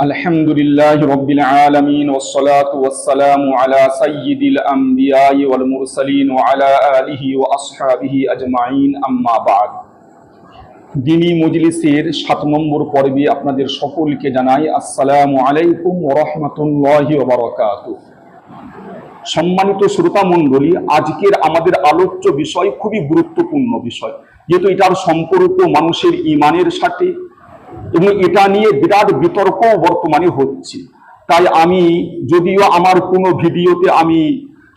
আলহামদুলিল্লাহি রাব্বিল আলামিন ওয়াসসালাতু ওয়াসসালামু আলা সাইয়্যিদিল আমবিয়াই ওয়াল মুরসালিন ওয়া আলা আলিহি ওয়া আসহাবিহি আজমাইন আম্মা বা'দ। দ্বীনি মজলিসের ৭ নম্বর পর্বে আপনাদের সকলকে জানাই আসসালামু আলাইকুম ওয়া রাহমাতুল্লাহি ওয়া বারাকাতুহু। সম্মানিত শ্রোতা মণ্ডলী, আজকের আমাদের আলোচ্য বিষয় খুবই গুরুত্বপূর্ণ বিষয়, যেহেতু এটার সম্পর্ক মানুষের ঈমানের সাথে এবং এটা নিয়ে বিরাট বিতর্ক বর্তমানে হচ্ছে। তাই আমি যদিও আমার কোনো ভিডিওতে আমি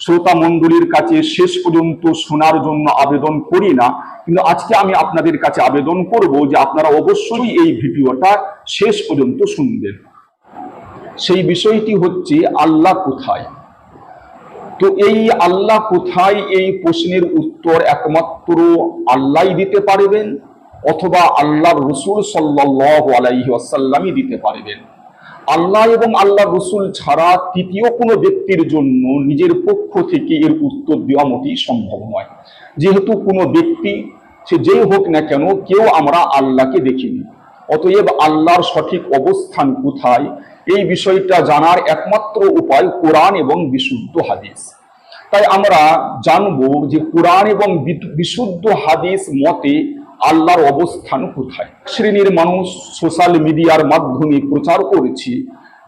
শ্রোতা মণ্ডলীর কাছে শেষ পর্যন্ত শোনার জন্য আবেদন করি না, কিন্তু আজকে আমি আপনাদের কাছে আবেদন করব যে আপনারা অবশ্যই এই ভিডিওটা শেষ পর্যন্ত শুনবেন। সেই বিষয়টি হচ্ছে আল্লাহ কোথায়। তো এই আল্লাহ কোথায়, এই প্রশ্নের উত্তর একমাত্র আল্লাহই দিতে পারবেন, অথবা আল্লাহর রাসূল সাল্লাল্লাহু আলাইহি ওয়াসাল্লামই দিতে পারবেন। আল্লাহ এবং আল্লাহর রাসূল ছাড়া তৃতীয় কোনো ব্যক্তির জন্য নিজের পক্ষ থেকে এর উত্তর দেওয়া মোটেই সম্ভব নয়। যেহেতু কোনো ব্যক্তি, সে যেই হোক না কেন, কেউ আমরা আল্লাহকে দেখিনি। অতএব আল্লাহর সঠিক অবস্থান কোথায়, এই বিষয়টা জানার একমাত্র উপায় কোরআন এবং বিশুদ্ধ হাদিস। তাই আমরা জানবো যে কোরআন এবং বিশুদ্ধ হাদিস মতে আল্লাহর অবস্থান কোথায়। শ্রেণীর মানুষ সোশ্যাল মিডিয়ার মাধ্যমে প্রচার করেছে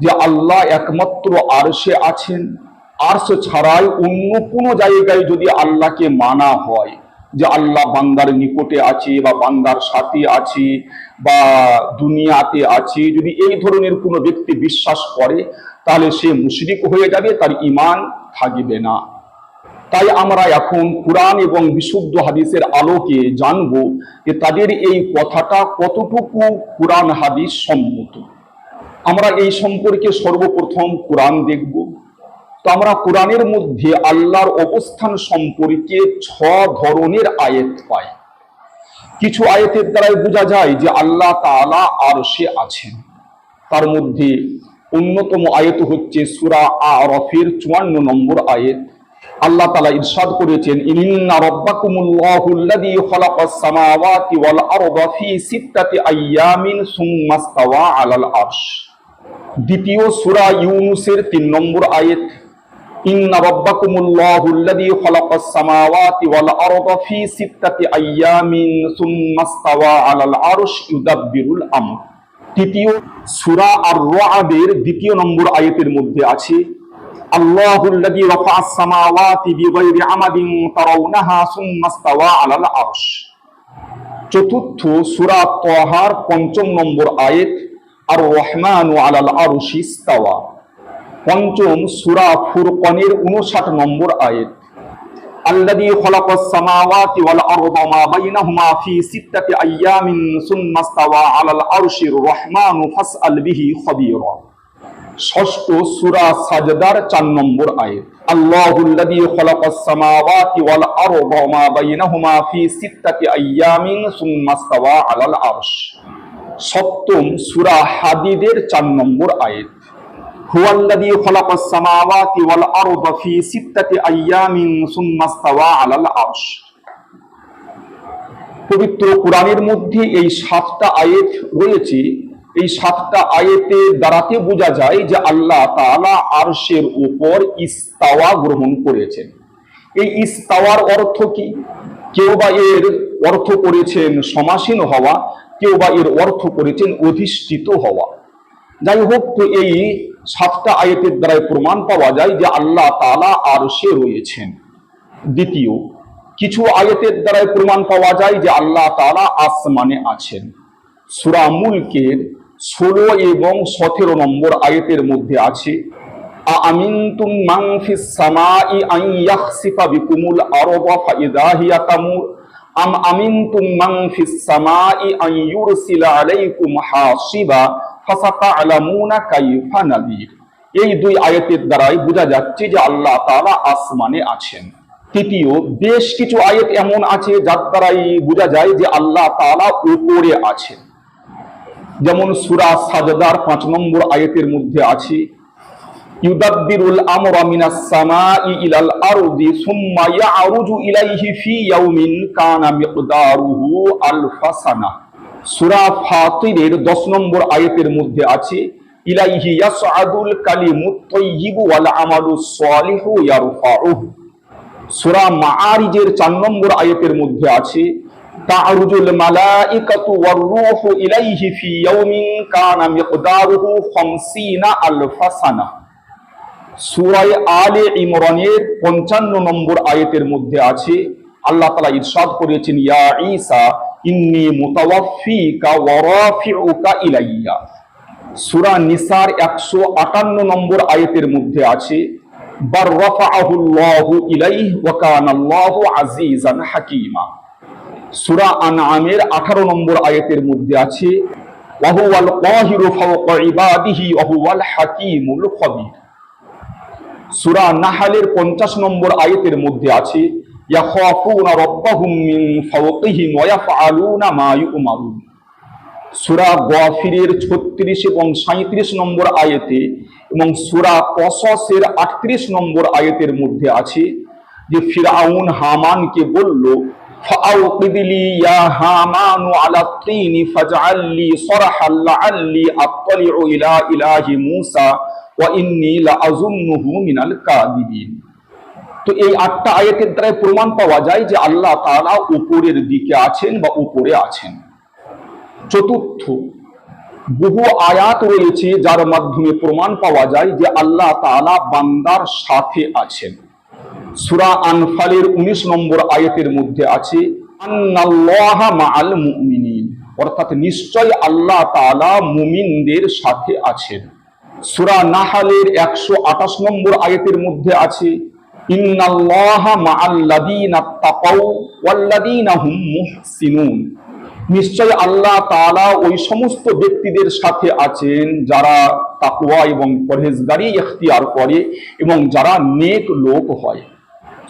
যে আল্লাহ একমাত্র আরশে আছেন, আরশ ছাড়াই অন্য কোনো জায়গায় যদি আল্লাহকে মানা হয় যে আল্লাহ বান্দার নিকটে আছে বা বান্দার সাথে আছে বা দুনিয়াতে আছে, যদি এই ধরনের কোনো ব্যক্তি বিশ্বাস করে তাহলে সে মুশরিক হয়ে যাবে, তার ঈমান থাকবে না। তাই আমরা এখন কোরআন এবং বিশুদ্ধ হাদিসের আলোকে জানবো যে তাদের এই কথাটা কতটুকু কোরআন হাদিস সম্মত। আমরা এই সম্পর্কে সর্বপ্রথম কোরআন দেখব। তো আমরা কোরআনের মধ্যে আল্লাহর অবস্থান সম্পর্কে ৬ ধরনের আয়াত পাই। কিছু আয়াতের দ্বারাই বোঝা যায় যে আল্লাহ তাআলা আরশে আছেন। তার মধ্যে অন্যতম আয়াত হচ্ছে সূরা আরাফের ৫৪ নম্বর আয়াত। আল্লাহ তাআলা ইরশাদ করেছেন, ইন্না রাব্বাকুমুল্লাহুল্লাযী খালাকাস সামাওয়াতি ওয়াল আরদা ফি সিত্তাতি আইয়ামিন সুম্মা ইসতাওয়া আলাল আরশ। দ্বিতীয় সূরা ইউনূসের ৩ নম্বর আয়াত, ইন্না রাব্বাকুমুল্লাহুল্লাযী খালাকাস সামাওয়াতি ওয়াল আরদা ফি সিত্তাতি আইয়ামিন সুম্মা ইসতাওয়া আলাল আরশ ইউদাব্বিরুল আমর। তৃতীয় সূরা আর-রা'দের ২ নম্বর আয়াতের মধ্যে আছে, আল্লাহুল্লাযী রাফা'আস সামাওয়াতি বিগাইরি আমাদিন তারাউনাহা সুম্মা ইসতাওয়া আলাল আরশ। চতুর্থ সূরা তাহার ৫ম নম্বর আয়াত, আর রহমানু আলাল আরশি ইসতাওয়া। পঞ্চম সূরা ফুরকানের ৫৯ নম্বর আয়াত, আল্লাযী খালাকাস সামাওয়াতি ওয়াল আরদা মা বাইনাহুমা ফি সিত্তাতি আইয়ামিন সুম্মা ইসতাওয়া আলাল আরশির রহমানু ফাসআল বিহি খাবীরা। ষষ্ঠ সূরা সাজদার ৪ নম্বর আয়াত, আল্লাহুল্লাযী খালাকাস সামাওয়াতি ওয়াল আরদা মা বাইনাহুমা ফি সিত্তাতি আইয়ামিন সুম্মা ইসতাওয়া আলাল আরশ। সপ্তম সূরা হাদীদের ৪ নম্বর আয়াত, হুয়াল্লাযী খালাকাস সামাওয়াতি ওয়াল আরদা ফি সিত্তাতি আইয়ামিন সুম্মা ইসতাওয়া আলাল আরশ। পবিত্র কোরআনের মধ্যে এই ৭টা আয়াত রয়েছে। এই ৭টা আয়াতের দ্বারাতে বোঝা যায় যে আল্লাহ তাআলা আরশের উপর ইস্তাওয়া গ্রহণ করেছেন। এই ইস্তাওয়ার অর্থ কি? কেউ বা এর অর্থ করেছেন সমাসীন হওয়া, কেউ বা এর অর্থ করেছেন অধিষ্ঠিত হওয়া। যাই হোক, তো এই ৭টা আয়াতের দ্বারাই প্রমাণ পাওয়া যায় যে আল্লাহ তাআলা আরশে রয়েছেন। দ্বিতীয়, কিছু আয়াতের দ্বারাই প্রমাণ পাওয়া যায় যে আল্লাহ তাআলা আসমানে আছেন। সূরা মুলকের ১৬ এবং ১৭ নম্বর আয়াতের মধ্যে আছে, আমিনতুম মান ফিস সামাই আন ইয়াখসিফা বিকুমুল আরদা ফাইযা হিয়া তামুর আম আমিনতুম মান ফিস সামাই আন ইউরসিলা আলাইকুম হাসিবা ফাসাতা'লামুনা কাইফা নাযির। এই ২ আয়াতের দ্বারাই বোঝা যাচ্ছে যে আল্লাহ তাআলা আসমানে আছেন। তৃতীয়, বেশ কিছু আয়াত এমন আছে যার দ্বারাই বোঝা যায় যে আল্লাহ তাআলা উপরে আছেন। যেমন সূরা সাজদার ৫ নম্বর আয়াতের মধ্যে আছে, ইউদাব্বিরুল আমরা মিনাস সামাই ইলাল আরদি সুম্মা ইয়ারুজু ইলাইহি ফি ইয়াউমিন কানা মিকদারুহু আলফা সানা। সূরা ফাতিরের ১০ নম্বর আয়াতের মধ্যে আছে, ইলাইহি ইয়াসআদুল কালিমুত তাইয়্যিবু ওয়াল আমালুস সালিহু ইয়ারফাউহু। সূরা মাআরিজের 4 নম্বর আয়াতের মধ্যে আছে তা'রুজুল মালাইকাতু ওয়ার রূহু ইলাইহি ফি ইয়াউমিন কানা মিকদারুহু 50 আলফা সানা। সূরা আলে ইমরানের 55 নম্বর আয়াতের মধ্যে আছে আল্লাহ তাআলা ইরশাদ করেছেন ইয়া ঈসা ইন্নী মুতাওয়াফফিকা ওয়া রাফিউকা ইলাইয়া। সূরা নিসার 158 নম্বর আয়াতের মধ্যে আছে বার রাফাআহুল্লাহু ইলাইহি ওয়া কানাল্লাহু আজিজান হাকীমা। সূরা আনআমের 18 নম্বর আয়াতের মধ্যে আছে ওয়া হুয়াল কাহিরু ফাওকা ইবাদিহি ওয়া হুয়াল হাকীমুল খাবীর। সূরা নাহলের 50 নম্বর আয়াতের মধ্যে আছে ইয়াখাফুনা রাব্বাহুম মিন ফাওকিহিম ওয়া ইয়াফআলুনা মা ইউমারুন। সূরা গাফিরের 36 এবং 37 নম্বর আয়াতে এবং সূরা কসসের 38 নম্বর আয়াতের মধ্যে আছে যে ফিরআউন হামানকে বলল ফাআউকিদলি ইয়া হামানু আলা তিনি ফাজআললি সরহাল লাআল্লি আত্তালিউ ইলা ইলাহি মূসা ওয়া ইন্নী লাআযুন্নুহু মিনাল কাযিবিন। তো এই 8টা আয়াতের দ্বারা প্রমাণ পাওয়া যায় যে আল্লাহ তাআলা উপরের দিকে আছেন বা উপরে আছেন। চতুর্থ, বহু আয়াত রয়েছে যার মাধ্যমে প্রমাণ পাওয়া যায় যে আল্লাহ তাআলা বান্দার সাথে আছেন। সূরা আনফালের 19 নম্বর আয়াতের মধ্যে আছে আন্নাল্লাহা মাআল মুমিনিন, অর্থাৎ নিশ্চয় আল্লাহ তাআলা মুমিনদের সাথে আছেন। সূরা নাহলের 128 নম্বর আয়াতের মধ্যে আছে ইন্নাল্লাহা মাআল্লাযীনা তাকাউ ওয়াল্লাযীনা হুম মুহসিনুন, নিশ্চয় আল্লাহ তাআলা ওই সমস্ত ব্যক্তিদের সাথে আছেন যারা তাকওয়া এবং পরহেজগারি ইখতিয়ার করে এবং যারা নেক লোক হয়।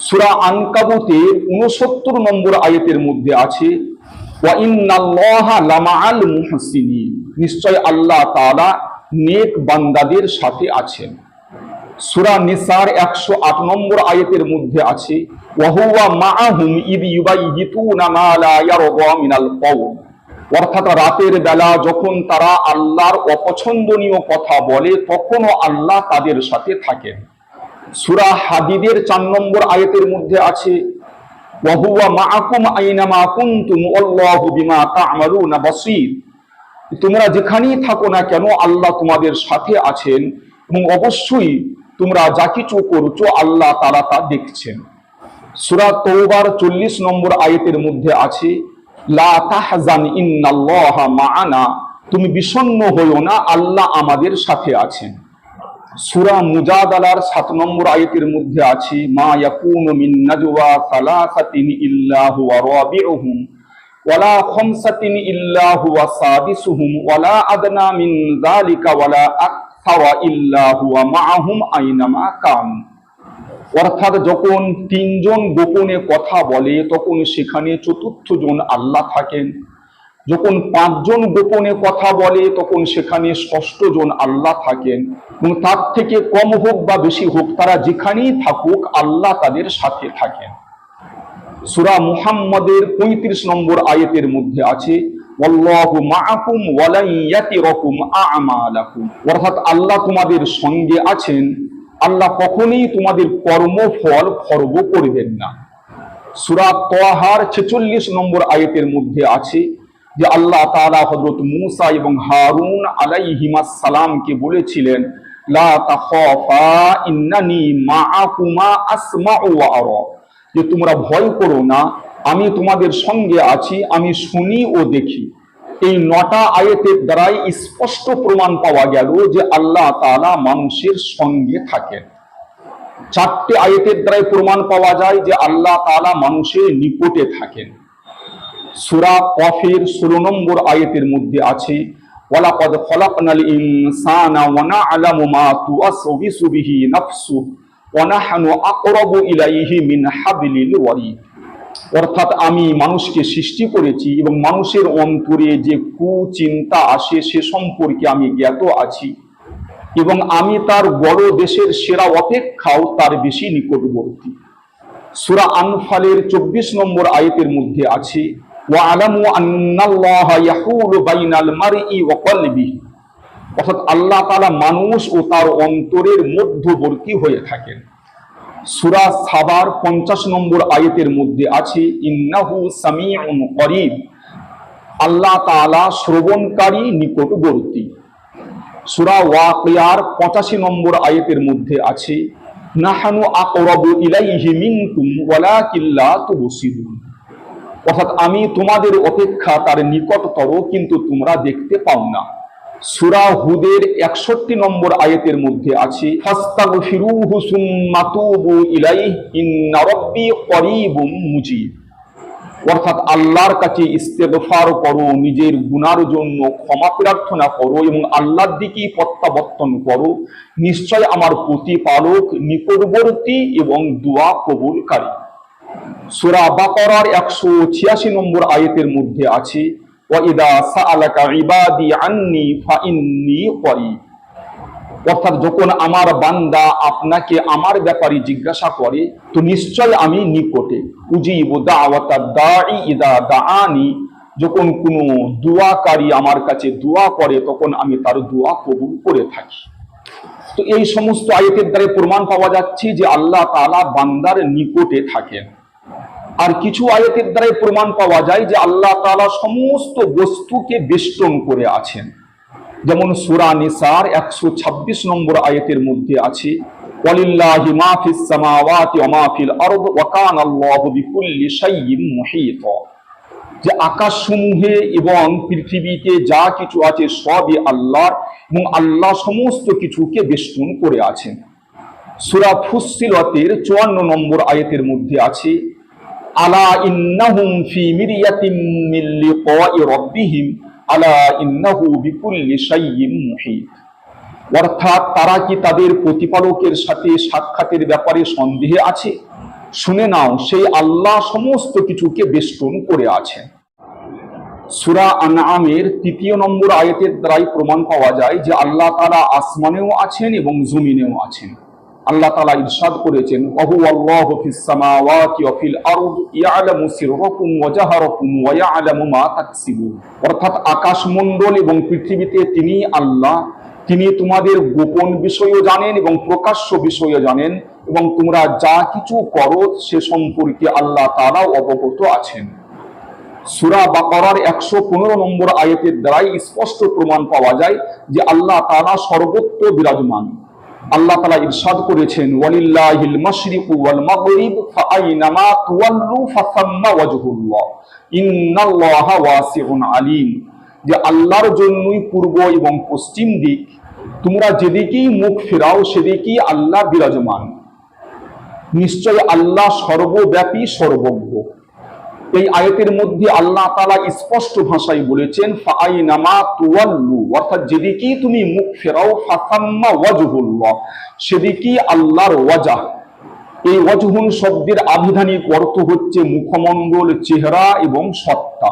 সূরা আনকাবুতের 69 নম্বর আয়াতের মধ্যে আছে ওয়া ইন্নাল্লাহা লামাআল মুহসিনিন, নিশ্চয় আল্লাহ তাআলা নেক বান্দাদের সাথে আছেন। সূরা নিসার 108 নম্বর আয়াতের মধ্যে আছে ওয়া হুয়া মাআহুম ইয ইউবাইয়িতুনা মা লা ইয়ারদা মিনাল কওল, অর্থাৎ রাতের বেলা যখন তারা আল্লাহর অপছন্দনীয় কথা বলে তখনও আল্লাহ তাদের সাথে থাকেন। সূরা হাদীদের 4 নম্বর আয়াতের মধ্যে আছে ওয়া হুয়া মাআকুম আইনামা কুনতুম আল্লাহু বিমা তা'মালুনা বাসীর, তোমরা যেখানেই থাকো না কেন আল্লাহ তোমাদের সাথে আছেন এবং অবশ্যই তোমরা যা কিছু করছো আল্লাহ তাআলা তা দেখছেন। সূরা তওবার 40 নম্বর আয়াতের মধ্যে আছে লা তাহজান ইন্নাল্লাহা মাআনা, তুমি বিষণ্ণ হইও না আল্লাহ আমাদের সাথে আছেন। সূরা মুজাদালার 7 নম্বর আয়াতের মধ্যে আছে মা ইয়াকুনু মিন নাজওয়া সালাসাতিন ইল্লা হুয়া রাবিউহুম ওয়ালা খামসাতিন ইল্লা হুয়া সাদিসুহুম ওয়ালা আদনা মিন যালিকা ওয়ালা আকসারা ইল্লা হুয়া মাআহুম আইনামা কানু, অর্থাৎ যখন 3 জন গোপনে কথা বলে তখন সেখানে 4র্থ জন আল্লাহ থাকেন, যখন 5 জন গোপনে কথা বলে তখন সেখানে 6ষ্ঠ জন আল্লাহ থাকেন, এবং তার থেকে কম হোক বা বেশি হোক তারা যেখানেই থাকুক আল্লাহ তাদের সাথে থাকেন। সূরা মুহাম্মাদের 35 নম্বর আয়াতের মধ্যে আছে ওয়াল্লাহু মাআকুম ওয়া লা ইয়াতিরাকুম আ'মালাকুম, অর্থাৎ আল্লাহ তোমাদের সঙ্গে আছেন, আল্লাহ কখনোই তোমাদের কর্মফল খর্ব করবেন না। সূরা তাহার 46 নম্বর আয়াতের মধ্যে আছে যে আল্লাহ তাআলা হযরত মূসা এবং হারুন আলাইহিমাস সালামকে বলেছিলেন লা তাখাফা ইন্নানি মাআকুমা আসমাউ ওয়া আরা, যে তোমরা ভয় করো না, আমি তোমাদের সঙ্গে আছি, আমি শুনি ও দেখি। এই 9টা আয়াতের দ্বারাই স্পষ্ট প্রমাণ পাওয়া গেল যে আল্লাহ তাআলা মানুষের সঙ্গে থাকেন। 4টে আয়াতের দ্বারাই প্রমাণ পাওয়া যায় যে আল্লাহ তাআলা মানুষের নিকটে থাকেন। সূরা কফের 16 নম্বর আয়াতের মধ্যে আছে ওয়ালাকাদ খলাকনাল ইনসানা ওয়া না'লামু মা তুওয়াসবিসু বিহি নাফসুহু ওয়া নাহনু আকরাবু ইলাইহি মিন হাবলিল ওয়ারিদ, অর্থাৎ আমি মানুষকে সৃষ্টি করেছি এবং মানুষের অন্তরে যে কুচিন্তা আসে সে সম্পর্কে আমি জ্ঞাত আছি এবং আমি তার বড় দেশের সেরা অপেক্ষাও তার বেশি নিকটবর্তী। সূরা আনফালের 24 নম্বর আয়াতের মধ্যে আছে ওয়া আলামু আন্নাল্লাহা ইয়াহুলু বাইনাল মারই ওয়া কলবিহি, অর্থাৎ আল্লাহ তাআলা মানুষ ও তার অন্তরের মধ্যবর্তী হয়ে থাকেন। সূরা সাবার 50 নম্বর আয়াতের মধ্যে আছে ইন্নাহু সামিউন করিব, আল্লাহ তাআলা শ্রবণকারী নিকটবর্তী। সূরা ওয়াকিয়ার 85 নম্বর আয়াতের মধ্যে আছে নাহানু আকরাবু ইলাইহি মিনকুম ওয়ালাকিন লা তুবসিরুন, অর্থাৎ আমি তোমাদের অপেক্ষা তার নিকটতর, কিন্তু তোমরা দেখতে পাও না। সূরা হুদের 61 নম্বর আয়াতের মধ্যে আছে ফাস্তাগফিরুহু সুম্মা তুবু ইলাইহি ইন্না রাব্বি করিবুম মুজিব, অর্থাৎ আল্লাহর কাছে ইস্তেগফার করো, নিজের গুনার জন্য ক্ষমা প্রার্থনা করো এবং আল্লাহর দিকেই প্রত্যাবর্তন করো, নিশ্চয় আমার প্রতিপালক নিকটবর্তী এবং দোয়া কবুলকারী। সূরা বাকারার 186 নম্বর আয়াতের মধ্যে আছে ওয়াইদা সাআলাকা ইবাদি আন্নী ফাইন্নী করিব, অর্থাৎ যখন আমার বান্দা আপনাকে আমার ব্যাপারে জিজ্ঞাসা করে তো নিশ্চয় আমি নিকটে। উজিবু দাওয়াতাদ দাঈ ইদা দাআনি, যখন কোনো দোয়াকারী আমার কাছে দোয়া করে তখন আমি তার দোয়া কবুল করে থাকি। তো এই সমস্ত আয়াতের দ্বারা প্রমাণ পাওয়া যাচ্ছে যে আল্লাহ তাআলা বান্দার নিকটে থাকেন। আর কিছু আয়াতের দ্বারা প্রমাণ পাওয়া যায় যে আল্লাহ তাআলা সমস্ত বস্তুকে বেষ্টন করে আছেন। যেমন সূরা নিসার 126 নম্বর আয়াতের মধ্যে আছে ওয়ালিল্লাহি মা ফিস সামাওয়াতি ওয়া মা ফিল আরদ ওয়া কানা আল্লাহু বিকুল্লি শাইইন মুহীতা, যে আকাশসমূহে এবং পৃথিবীতে যা কিছু আছে সবই আল্লাহর এবং আল্লাহ সমস্ত কিছুকে বেষ্টন করে আছেন। সূরা ফুসসিলাতের 54 নম্বর আয়াতের মধ্যে আছে আলা ইন্নাহুম ফি মিরিয়াতিম মিন লিকাই রাব্বিহিম আলা ইন্নাহু বিকুল্লি শাইইন মুহীত, অর্থাৎ তারা কি তাদের প্রতিপালকের সাথে সাক্ষাতের ব্যাপারে সন্দেহে আছে? শুনে নাও, সেই আল্লাহ সমস্ত কিছুকে বেষ্টন করে আছেন। সূরা আনআমের 3 নম্বর আয়াতের দ্বারাই প্রমাণ পাওয়া যায় যে আল্লাহ তাআলা আসমানেও আছেন এবং জমিনেও আছেন। আল্লাহ তাআলা ইরশাদ করেছেন ওয়াহুয়াল্লাহু ফিস সামাওয়াতি ওয়া ফিল আরদ ইয়ালামু সিররাকুম ওয়া জাহারাকুম ওয়া ইয়ালামু মা তাকসিবুন, অর্থাৎ আকাশমণ্ডল এবং পৃথিবীতে তিনি আল্লাহ, তিনি তোমাদের গোপন বিষয়ও জানেন এবং প্রকাশ্য বিষয়ও জানেন, এবং তোমরা যা কিছু করো সে সম্পর্কে আল্লাহ তাআলা অবগত আছেন। সূরা বাকারার 115 নম্বর আয়াতের দ্বারাই স্পষ্ট প্রমাণ পাওয়া যায় যে আল্লাহ তাআলা সর্বত্র বিরাজমান। আল্লাহ তাআলা ইরশাদ করেছেন ওয়ালিল্লাহিল মাশরিকু ওয়াল মাগরিব ফাআইনামা তুওয়াল্লু ফাসাম্মা ওয়াজহুল্লাহ ইন্নাল্লাহা ওয়াসিউন আলিম, যে আল্লাহর জন্যই পূর্ব এবং পশ্চিম দিক, তোমরা যেদিকেই মুখ ফেরাও সেদিকেই আল্লাহ বিরাজমান, নিশ্চয় আল্লাহ সর্বব্যাপী সর্বজ্ঞ। এই আয়াতের মধ্যে আল্লাহ তাআলা স্পষ্ট ভাষায় বলেছেন ফাআইনামা তুওয়াল্লু, অর্থাৎ যেদিকেই তুমি মুখ ফেরাও ফাসাম্মা ওয়াজহুল্লাহ, সেদিকেই আল্লাহর ওয়াজাহ। এই ওয়াজহুন শব্দের আবিধানিক অর্থ হচ্ছে মুখমণ্ডল, চেহারা এবং সত্তা।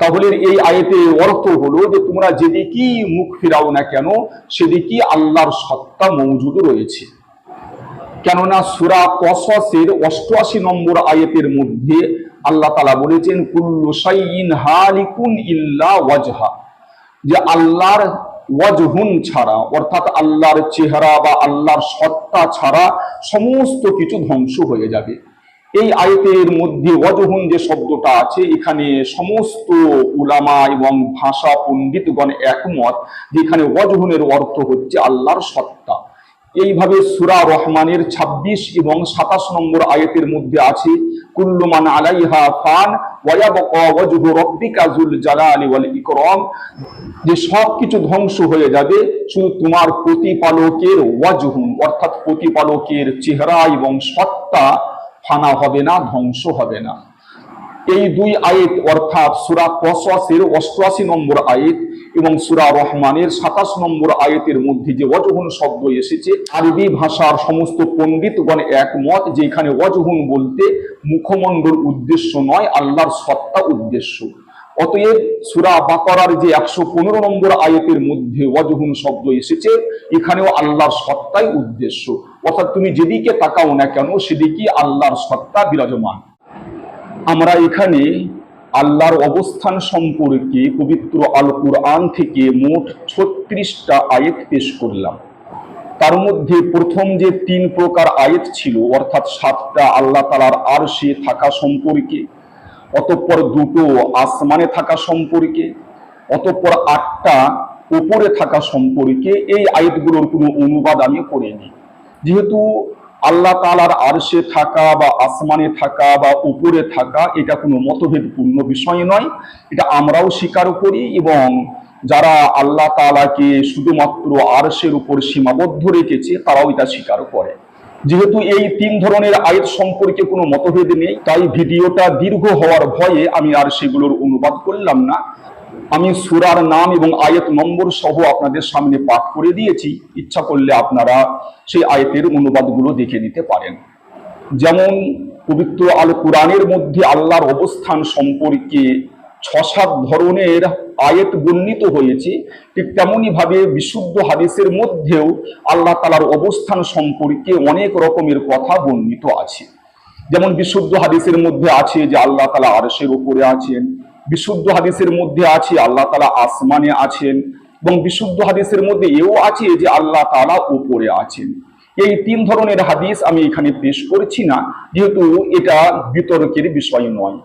তাহলে এই আয়াতের অর্থ হলো যে তোমরা যেদিকেই মুখ ফেরাও না কেন সেদিকেই আল্লাহর সত্তা মওজুদ রয়েছে। কেননা সূরা কসসের 88 নম্বর আয়াতের মধ্যে আল্লাহ তাআলা বলেছেন কুল্লু শাইইন হালিকুন ইল্লা ওয়াজহা, যে আল্লাহর ওয়াজহুন ছাড়া, অর্থাৎ আল্লাহর চেহারা বা আল্লাহর সত্তা ছাড়া সমস্ত কিছু ধ্বংস হয়ে যাবে। এই আয়াতের মধ্যে ওয়াজহুন যে শব্দটা আছে, এখানে সমস্ত উলামা এবং ভাষা পণ্ডিতগণ একমত যে এখানে ওয়াজহুনের অর্থ হচ্ছে আল্লাহর সত্তা। এইভাবে সূরা রহমানের 26 এবং 27 নম্বর আয়াতের মধ্যে আছে কুল্লু মান আলাইহা ফান ওয়া ইয়াবকা ওয়াজহু রাব্বিকা যুল জালালি ওয়াল ইকরাম, যে সব কিছু ধ্বংস হয়ে যাবে, শুধু তোমার প্রতিপালকের ওয়াজহু অর্থাৎ প্রতিপালকের চেহারা এবং সত্তা ফানা হবে না, ধ্বংস হবে না। এই দুই আয়াত অর্থাৎ সূরা কসসের 88 নম্বর আয়াত এবং সূরা রহমানের 27 নম্বর আয়াতের মধ্যে যে ওয়াজহুন শব্দ এসেছে, আরবি ভাষার সমস্ত পণ্ডিতগণ একমত যে এখানে ওয়াজহুন বলতে মুখমণ্ডল উদ্দেশ্য নয়, আল্লাহর সত্তা উদ্দেশ্য। অতএব সূরা বাকারার যে 115 নম্বর আয়াতের মধ্যে ওয়াজহুন শব্দ এসেছে, এখানেও আল্লাহর সত্তাই উদ্দেশ্য, অর্থাৎ তুমি যেদিকে তাকাও না কেন সেদিকেই আল্লাহর সত্তা বিরাজমান। আমরা এখানে আল্লাহর অবস্থান সম্পর্কে পবিত্র আল কুরআন থেকে মোট 36টা আয়াত পেশ করলাম। তার মধ্যে প্রথম যে 3 প্রকার আয়াত ছিল, অর্থাৎ 7টা আল্লাহ তাআলার আরশে থাকা সম্পর্কে, অতঃপর 2টো আসমানে থাকা সম্পর্কে, অতঃপর 8টা উপরে থাকা সম্পর্কে, এই আয়াতগুলোর কোনো অনুবাদ আমি করিনি। যেহেতু আল্লাহ তাআলার আরশে থাকা বা আসমানে থাকা বা উপরে থাকা এটা কোনো মতভেদপূর্ণ বিষয় নয়, এটা আমরাও স্বীকার করি, এবং যারা আল্লাহ তাআলাকে শুধুমাত্র আরশের উপর সীমাবদ্ধ রেখেছে তারাও এটা স্বীকার করে। যেহেতু এই 3 ধরনের আয়াত সম্পর্কে কোনো মতভেদ নেই, তাই ভিডিওটা দীর্ঘ হওয়ার ভয়ে আমি আর সেগুলোর অনুবাদ করলাম না। আমি সূরার নাম এবং আয়াত নম্বর সহ আপনাদের সামনে পাঠ করে দিয়েছি, ইচ্ছা করলে আপনারা সেই আয়াতের অনুবাদগুলো দেখে নিতে পারেন। যেমন পবিত্র আল কুরআনের মধ্যে আল্লাহর অবস্থান সম্পর্কে 6-7 ধরনের আয়াত বর্ণিত হয়েছে, ঠিক তেমনই ভাবে বিশুদ্ধ হাদিসের মধ্যেও আল্লাহ তাআলার অবস্থান সম্পর্কে অনেক রকমের কথা বর্ণিত আছে। যেমন বিশুদ্ধ হাদিসের মধ্যে আছে যে আল্লাহ তাআলা আরশের উপরে আছেন, বিশুদ্ধ হাদিসের মধ্যে আছে আল্লাহ তাআলা আসমানে আছেন, এবং বিশুদ্ধ হাদিসের মধ্যে এও আছে যে আল্লাহ তাআলা উপরে আছেন। এই 3 ধরনের হাদিস আমি এখানে পেশ করছি না, যেহেতু এটা বিতর্কের বিষয় নয়।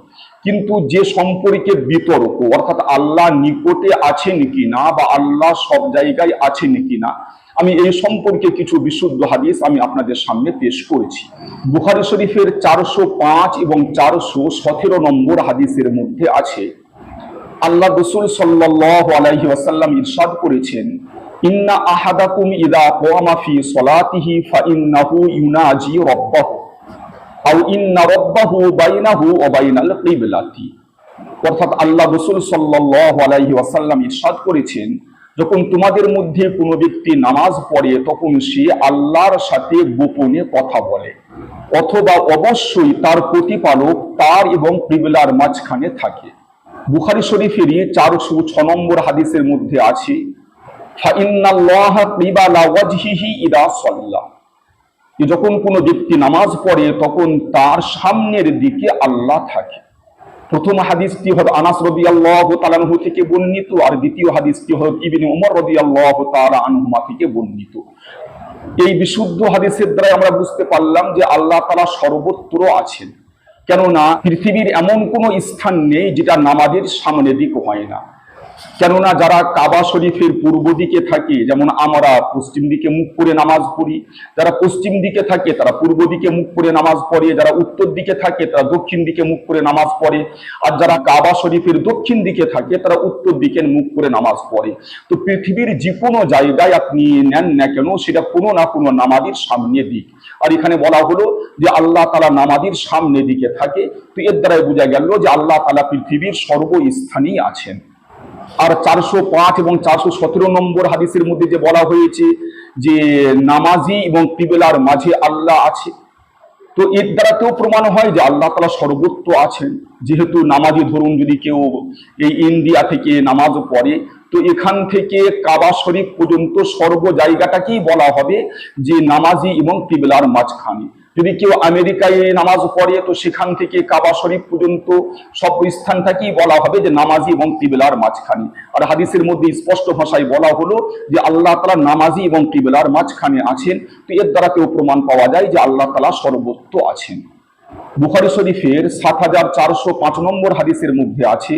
কিন্তু যে সম্পর্কে বিতর্ক, অর্থাৎ আল্লাহ নিকটে আছেন কিনা বা আল্লাহ সব জায়গায় আছেন কিনা, আমি এই সম্পর্কে কিছু বিশুদ্ধ হাদিস আমি আপনাদের সামনে পেশ করেছি। বুখারী শরীফের 405 এবং 417 নম্বর হাদিসের মধ্যে আছে, আল্লাহ রাসূল সাল্লাল্লাহু আলাইহি ওয়াসাল্লাম ইরশাদ করেছেন, ইন্না আহাদাকুম ইযা কামা ফি সলাতিহি ফাইন্নাহু ইউনাজি রাব্বাহু আও ইন্না রাব্বাহু বাইনাহু ওয়া বাইনাল কিবলাতি। অর্থাৎ আল্লাহ রাসূল সাল্লাল্লাহু আলাইহি ওয়াসাল্লাম ইরশাদ করেছেন, যখন তোমাদের মধ্যে কোনো ব্যক্তি নামাজ পড়ে তখন সে আল্লাহর সাথে গোপনে কথা বলে, অথবা অবশ্যই তার প্রতিপালক তার এবং কিবলার মাঝখানে থাকে। বুখারী শরীফের 406 নম্বর হাদিসের মধ্যে আছে, ফাইন্নাল্লাহা কিবালা ওয়াজহিহি ইদা সাল্লা। যখন কোনো ব্যক্তি নামাজ পড়ে তখন তার সামনের দিকে আল্লাহ থাকে। প্রথম হাদিসটি হলো আনাস রাদিয়াল্লাহু তাআলা আনহু থেকে বর্ণিত, আর দ্বিতীয় হাদিসটি হলো ইবনে ওমর রাদিয়াল্লাহু তাআলা আনহুমা থেকে বর্ণিত। এই বিশুদ্ধ হাদিসের দ্বারা আমরা বুঝতে পারলাম যে আল্লাহ তাআলা সর্বত্র আছেন, কেননা পৃথিবীর এমন কোনো স্থান নেই যেটা নামাজের সামনে দিক হয় না। কেননা যারা কাবা শরীফের পূর্ব দিকে থাকে, যেমন আমরা পশ্চিম দিকে মুখ করে নামাজ পড়ি, যারা পশ্চিম দিকে থাকে তারা পূর্ব দিকে মুখ করে নামাজ পড়ে, যারা উত্তর দিকে থাকে তারা দক্ষিণ দিকে মুখ করে নামাজ পড়ে, আর যারা কাবা শরীফের দক্ষিণ দিকে থাকে তারা উত্তর দিকে মুখ করে নামাজ পড়ে। তো পৃথিবীর যে কোনো জায়গায় আপনি নেন না কেন, সেটা কোনো না কোনো নামাজের সামনে দিক। আর এখানে বলা হলো যে আল্লাহ তাআলা নামাজের সামনে দিকে থাকে, তো এর দ্বারাই বোঝা গেল যে আল্লাহ তাআলা পৃথিবীর সর্বস্থানেই আছেন। আর 405 এবং 417 নম্বর হাদিসের মধ্যে যে বলা হয়েছে যে নামাজি এবং কিবলার মাঝে আল্লাহ আছে, তো এর দ্বারাতেও প্রমাণ হয় যে আল্লাহ তাআলা সর্বত্র আছেন। যেহেতু নামাজি, ধরুন যদি কেউ এই ইন্ডিয়া থেকে নামাজ পড়ে, তো এখান থেকে কাবা শরীফ পর্যন্ত সর্ব জায়গাটাকেই বলা হবে যে নামাজি এবং কিবলার মাঝখানে। যদি কেউ আমেরিকায় নামাজ পড়ে, তো সেখান থেকে কাবা শরীফ পর্যন্ত সব স্থানটাকেই বলা হবে যে নামাজি এবং কিবলার মাঝখানে। আর হাদিসের মধ্যে স্পষ্ট ভাষায় বলা হলো যে আল্লাহ তাআলা নামাজি এবং কিবলার মাঝখানে আছেন। তো এর দ্বারা কেউ প্রমাণ পাওয়া যায় যে আল্লাহ তাআলা সর্বত্র আছেন। বুখারী শরীফের ৭৪০৫ নম্বর হাদিসের মধ্যে আছে,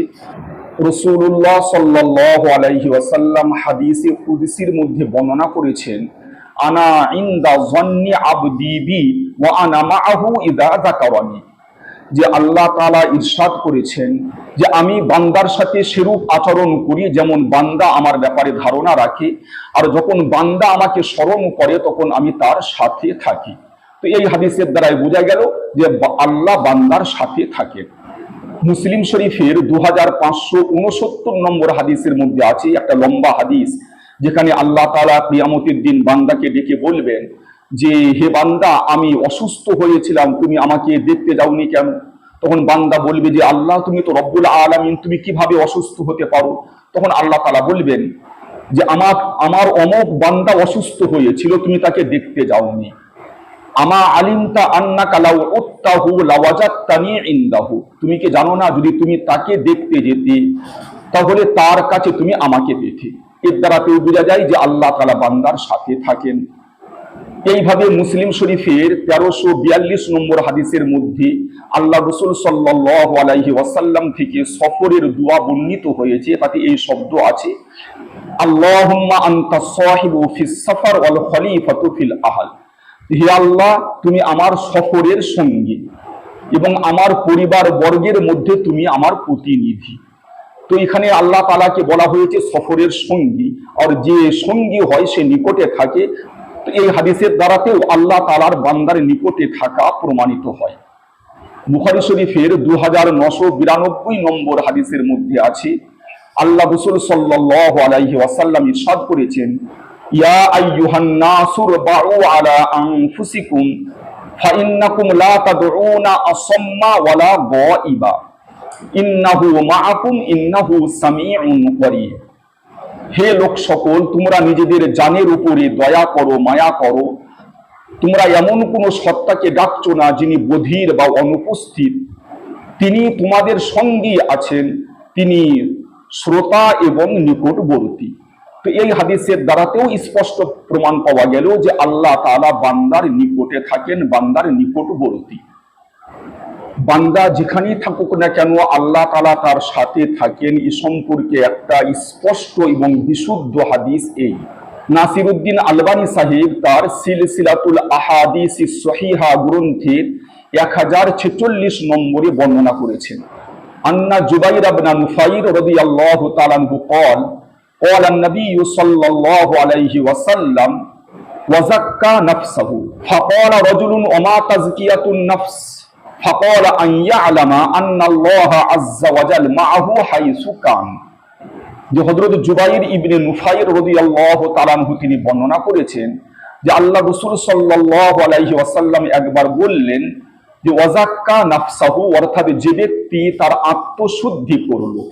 রাসূলুল্লাহ সাল্লাল্লাহু আলাইহি ওয়াসাল্লাম হাদিসে কুদসির মধ্যে বর্ণনা করেছেন, আনা ইনদা যন্নি আবদি বি ওয়া আনা মাআহু ইযা যাকারানি। যে আল্লাহ তাআলা ইরশাদ করেছেন যে আমি বান্দার সাথে সেরূপ আচরণ করি যেমন বান্দা আমার ব্যাপারে ধারণা রাখে, আর যখন বান্দা আমাকে স্মরণ করে তখন আমি তার সাথে থাকি। তো এই হাদিসের দ্বারাই বোঝা গেল যে আল্লাহ বান্দার সাথে থাকে। মুসলিম শরীফের 2569 নম্বর হাদিসের মধ্যে আছে একটা লম্বা হাদিস, যেখানে আল্লাহ তাআলা কিয়ামতের দিন বান্দাকে ডেকে বলবেন যে হে বান্দা, আমি অসুস্থ হয়েছিলাম, তুমি আমাকে দেখতে যাওনি কেন? তখন বান্দা বলবে যে আল্লাহ, তুমি তো রব্বুল আলামিন, তুমি কিভাবে অসুস্থ হতে পারো? তখন আল্লাহ তাআলা বলবেন যে আমার অমুক বান্দা অসুস্থ হয়েছিল, তুমি তাকে দেখতে যাওনি। আমা আলিমতা আন্নাকা লাউ উত্তাহু লাওয়াজাত্তানি ইনদাহু, তুমি কি জানো না যদি তুমি তাকে দেখতে যেতে তাহলে তার কাছে তুমি আমাকে পেতে। এর দ্বারা কেউ বোঝা যায় যে আল্লাহ তাআলা বান্দার সাথে থাকেন। এইভাবে মুসলিম শরীফের 1342 নম্বর হাদিসের মধ্যে আল্লাহ রাসূল সাল্লাল্লাহু আলাইহি ওয়াসাল্লাম থেকে সফরের দোয়া বর্ণিত হয়েছে। তাতে এই শব্দ আছে, আল্লাহুম্মা আনতা সাহিবু ফিস সাফার ওয়াল খলিফাতু ফিল আহল। হে আল্লাহ, তুমি আমার সফরের সঙ্গী এবং আমার পরিবার বর্গের মধ্যে তুমি আমার প্রতিনিধি। তো এখানে আল্লাহ তাআলাকে বলা হয়েছে সফরের সঙ্গী, আর যে সঙ্গী হয় সে নিকটে থাকে। তো এই হাদিসের দ্বারাতেও আল্লাহ তাআলার বান্দার নিকটে থাকা প্রমাণিত হয়। বুখারী শরীফের 2992 নম্বর হাদিসের মধ্যে আছে, আল্লাহ রাসূল সাল্লাল্লাহু আলাইহি ওয়াসাল্লাম ইরশাদ করেছেন, ইয়া আইয়ুহান নাসুর বাউ আলা আনফুসিকুম ফাইন্নাকুম লা তাদউনা আসাম্মা ওয়ালা গায়িবা ইন্নাহু মাআকুম ইন্নাহু সামিউন করিব। হে লোক সকল, তোমরা নিজেদের জানের উপরে দয়া করো, মায়া করো। তোমরা এমন কোন সত্তাকে ডাকছো না যিনি বধির বা অনুপস্থিত। তিনি তোমাদের সঙ্গী আছেন, তিনি শ্রোতা এবং নিকটবর্তী। তো এই হাদিসের দ্বারাতেও স্পষ্ট প্রমাণ পাওয়া গেল যে আল্লাহ তাআলা বান্দার নিকটে থাকেন, বান্দার নিকটবর্তী। বান্দা যেখানেই থাকুক না কেন আল্লাহ তাআলা তার সাথে থাকেন, এ সম্পর্কে একটা স্পষ্ট এবং বিশুদ্ধ হাদিস এই। নাসিরউদ্দিন আলবানী সাহেব তার সিলসিলাতুল আহাদিসিস সহিহা গ্রন্থের 1046 নম্বরে বর্ণনা করেছেন, আন্না জুবাইর ইবনে নুফাইর রাদিয়াল্লাহু তাআলা আনহু قال قال النبي صلى الله عليه وسلم وزكى نفسه فقال رجل وما تزكية النفس فقال أن يعلم أن الله عز وجل معه حيث كان। যে হযরত জুবাইর ইবনে নুফাইর রাদিয়াল্লাহু তাআলা আনহু তিনি বর্ণনা করেছেন যে আল্লাহ রাসূল সাল্লাল্লাহু আলাইহি ওয়াসাল্লাম একবার বললেন যে ওয়াজাক্কা নাফসাহু, অর্থাৎ যে ব্যক্তি তার আত্মশুদ্ধি করলো।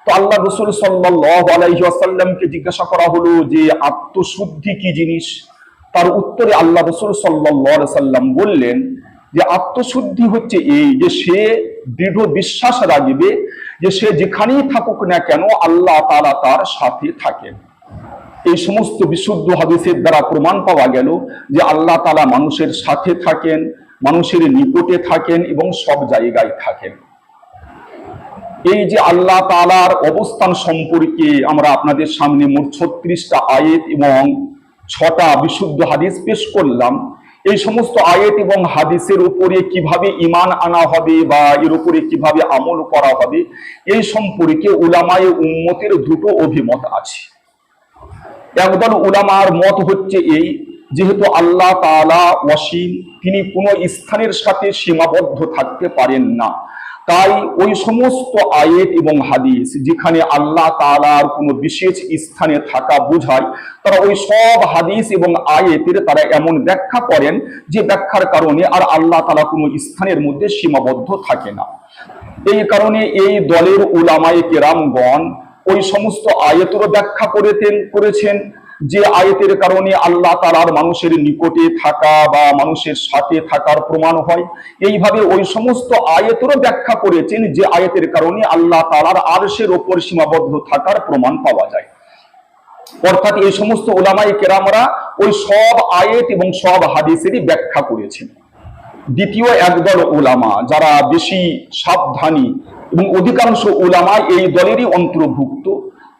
তো আল্লাহ রাসূল সাল্লাল্লাহু আলাইহি ওয়াসাল্লামকে জিজ্ঞাসা করা হলো যে আত্মশুদ্ধি কি জিনিস। তার উত্তরে আল্লাহ রাসূল সাল্লাল্লাহু আলাইহি ওয়াসাল্লাম বললেন যে আত্মশুদ্ধি হচ্ছে এই যে সে দৃঢ় বিশ্বাস রাখবে যে সে যেখানেই থাকুক না কেন আল্লাহ তাআলা তার সাথে থাকেন। এই সমস্ত বিশুদ্ধ হাদিসের দ্বারা প্রমাণ পাওয়া গেল যে আল্লাহ তাআলা মানুষের সাথে থাকেন, মানুষের নিকটে থাকেন এবং সব জায়গায় থাকেন। এই যে আল্লাহ তাআলার অবস্থান সম্পর্কে আমরা আপনাদের সামনে মোট 36টা আয়াত এবং 6টা বিশুদ্ধ হাদিস পেশ করলাম। এই সমস্ত আয়াত এবং হাদিসের উপরে কিভাবে ঈমান আনা হবে বা এর উপরে কিভাবে আমল করা হবে এই সম্পর্কে উলামায়ে উম্মতের দুটো অভিমত আছে। একদল উলামার মত হচ্ছে এই, যেহেতু আল্লাহ তাআলা অসীম, তিনি কোনো স্থানের সাথে সীমাবদ্ধ থাকতে পারেন না, তাই ওই সমস্ত আয়াত এবং হাদিস যেখানে আল্লাহ তাআলার কোনো বিশেষ স্থানে থাকা বোঝায় তারা ওই সব হাদিস এবং আয়াতের তারা এমন ব্যাখ্যা করেন যে ব্যাখ্যার কারণে আর আল্লাহ তাআলা কোনো স্থানের মধ্যে সীমাবদ্ধ থাকে না। এই কারণে এই দলের উলামায়ে কেরামগণ ওই সমস্ত আয়াতেরও ব্যাখ্যা করেছেন যে আয়াতের কারণে আল্লাহ তাআলার মানুষের নিকটে থাকা বা মানুষের সাথে থাকার প্রমাণ হয়। এইভাবে ওই সমস্ত আয়াতেরও ব্যাখ্যা করেছেন যে আয়াতের কারণে আল্লাহ তাআলার আরশের ওপর সীমাবদ্ধ থাকার প্রমাণ পাওয়া যায়। অর্থাৎ এই সমস্ত উলামায়ে কেরামরা ওই সব আয়াত এবং সব হাদিসেরই ব্যাখ্যা করেছেন। দ্বিতীয় একদল উলামা যারা বেশি সাবধানী এবং অধিকাংশ উলামা এই দলেরই অন্তর্ভুক্ত,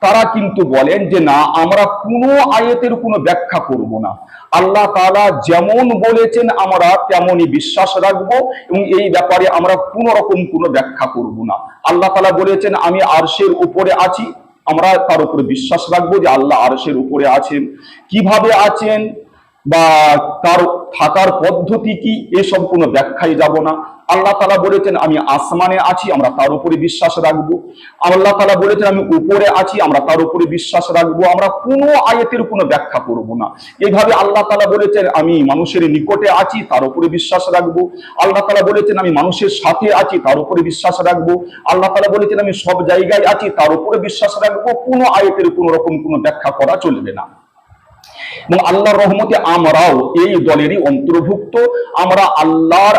তারা কিন্তু বলেন যে না, আমরা কোনো আয়াতের কোনো ব্যাখ্যা করব না, আল্লাহ তাআলা যেমন বলেছেন আমরা তেমনই বিশ্বাস রাখবো এবং এই ব্যাপারে আমরা কোনো রকম কোনো ব্যাখ্যা করব না। আল্লাহ তাআলা বলেছেন আমি আরশের উপরে আছি, আমরা তার উপরে বিশ্বাস রাখবো যে আল্লাহ আরশের উপরে আছেন। কিভাবে আছেন বা তার থাকার পদ্ধতি কি এসব কোনো ব্যাখ্যায় যাব না। আল্লাহ তাআলা বলেছেন আমি আসমানে আছি, আমরা তার উপরে বিশ্বাস রাখবো। আল্লাহ তাআলা বলেছেন আমি উপরে আছি, আমরা তার উপরে বিশ্বাস রাখবো। আমরা কোনো আয়াতের কোনো ব্যাখ্যা করব না। এইভাবে আল্লাহ তাআলা বলেছেন আমি মানুষের নিকটে আছি, তার উপরে বিশ্বাস রাখবো। আল্লাহ তাআলা বলেছেন আমি মানুষের সাথে আছি, তার উপরে বিশ্বাস রাখবো। আল্লাহ তাআলা বলেছেন আমি সব জায়গায় আছি, তার উপরে বিশ্বাস রাখবো। কোনো আয়াতের কোনো রকম কোনো ব্যাখ্যা করা চলবে না। এবং আল্লাহর রহমতে আমরাও এই দলেরই অন্তর্ভুক্ত। আমরা আল্লাহর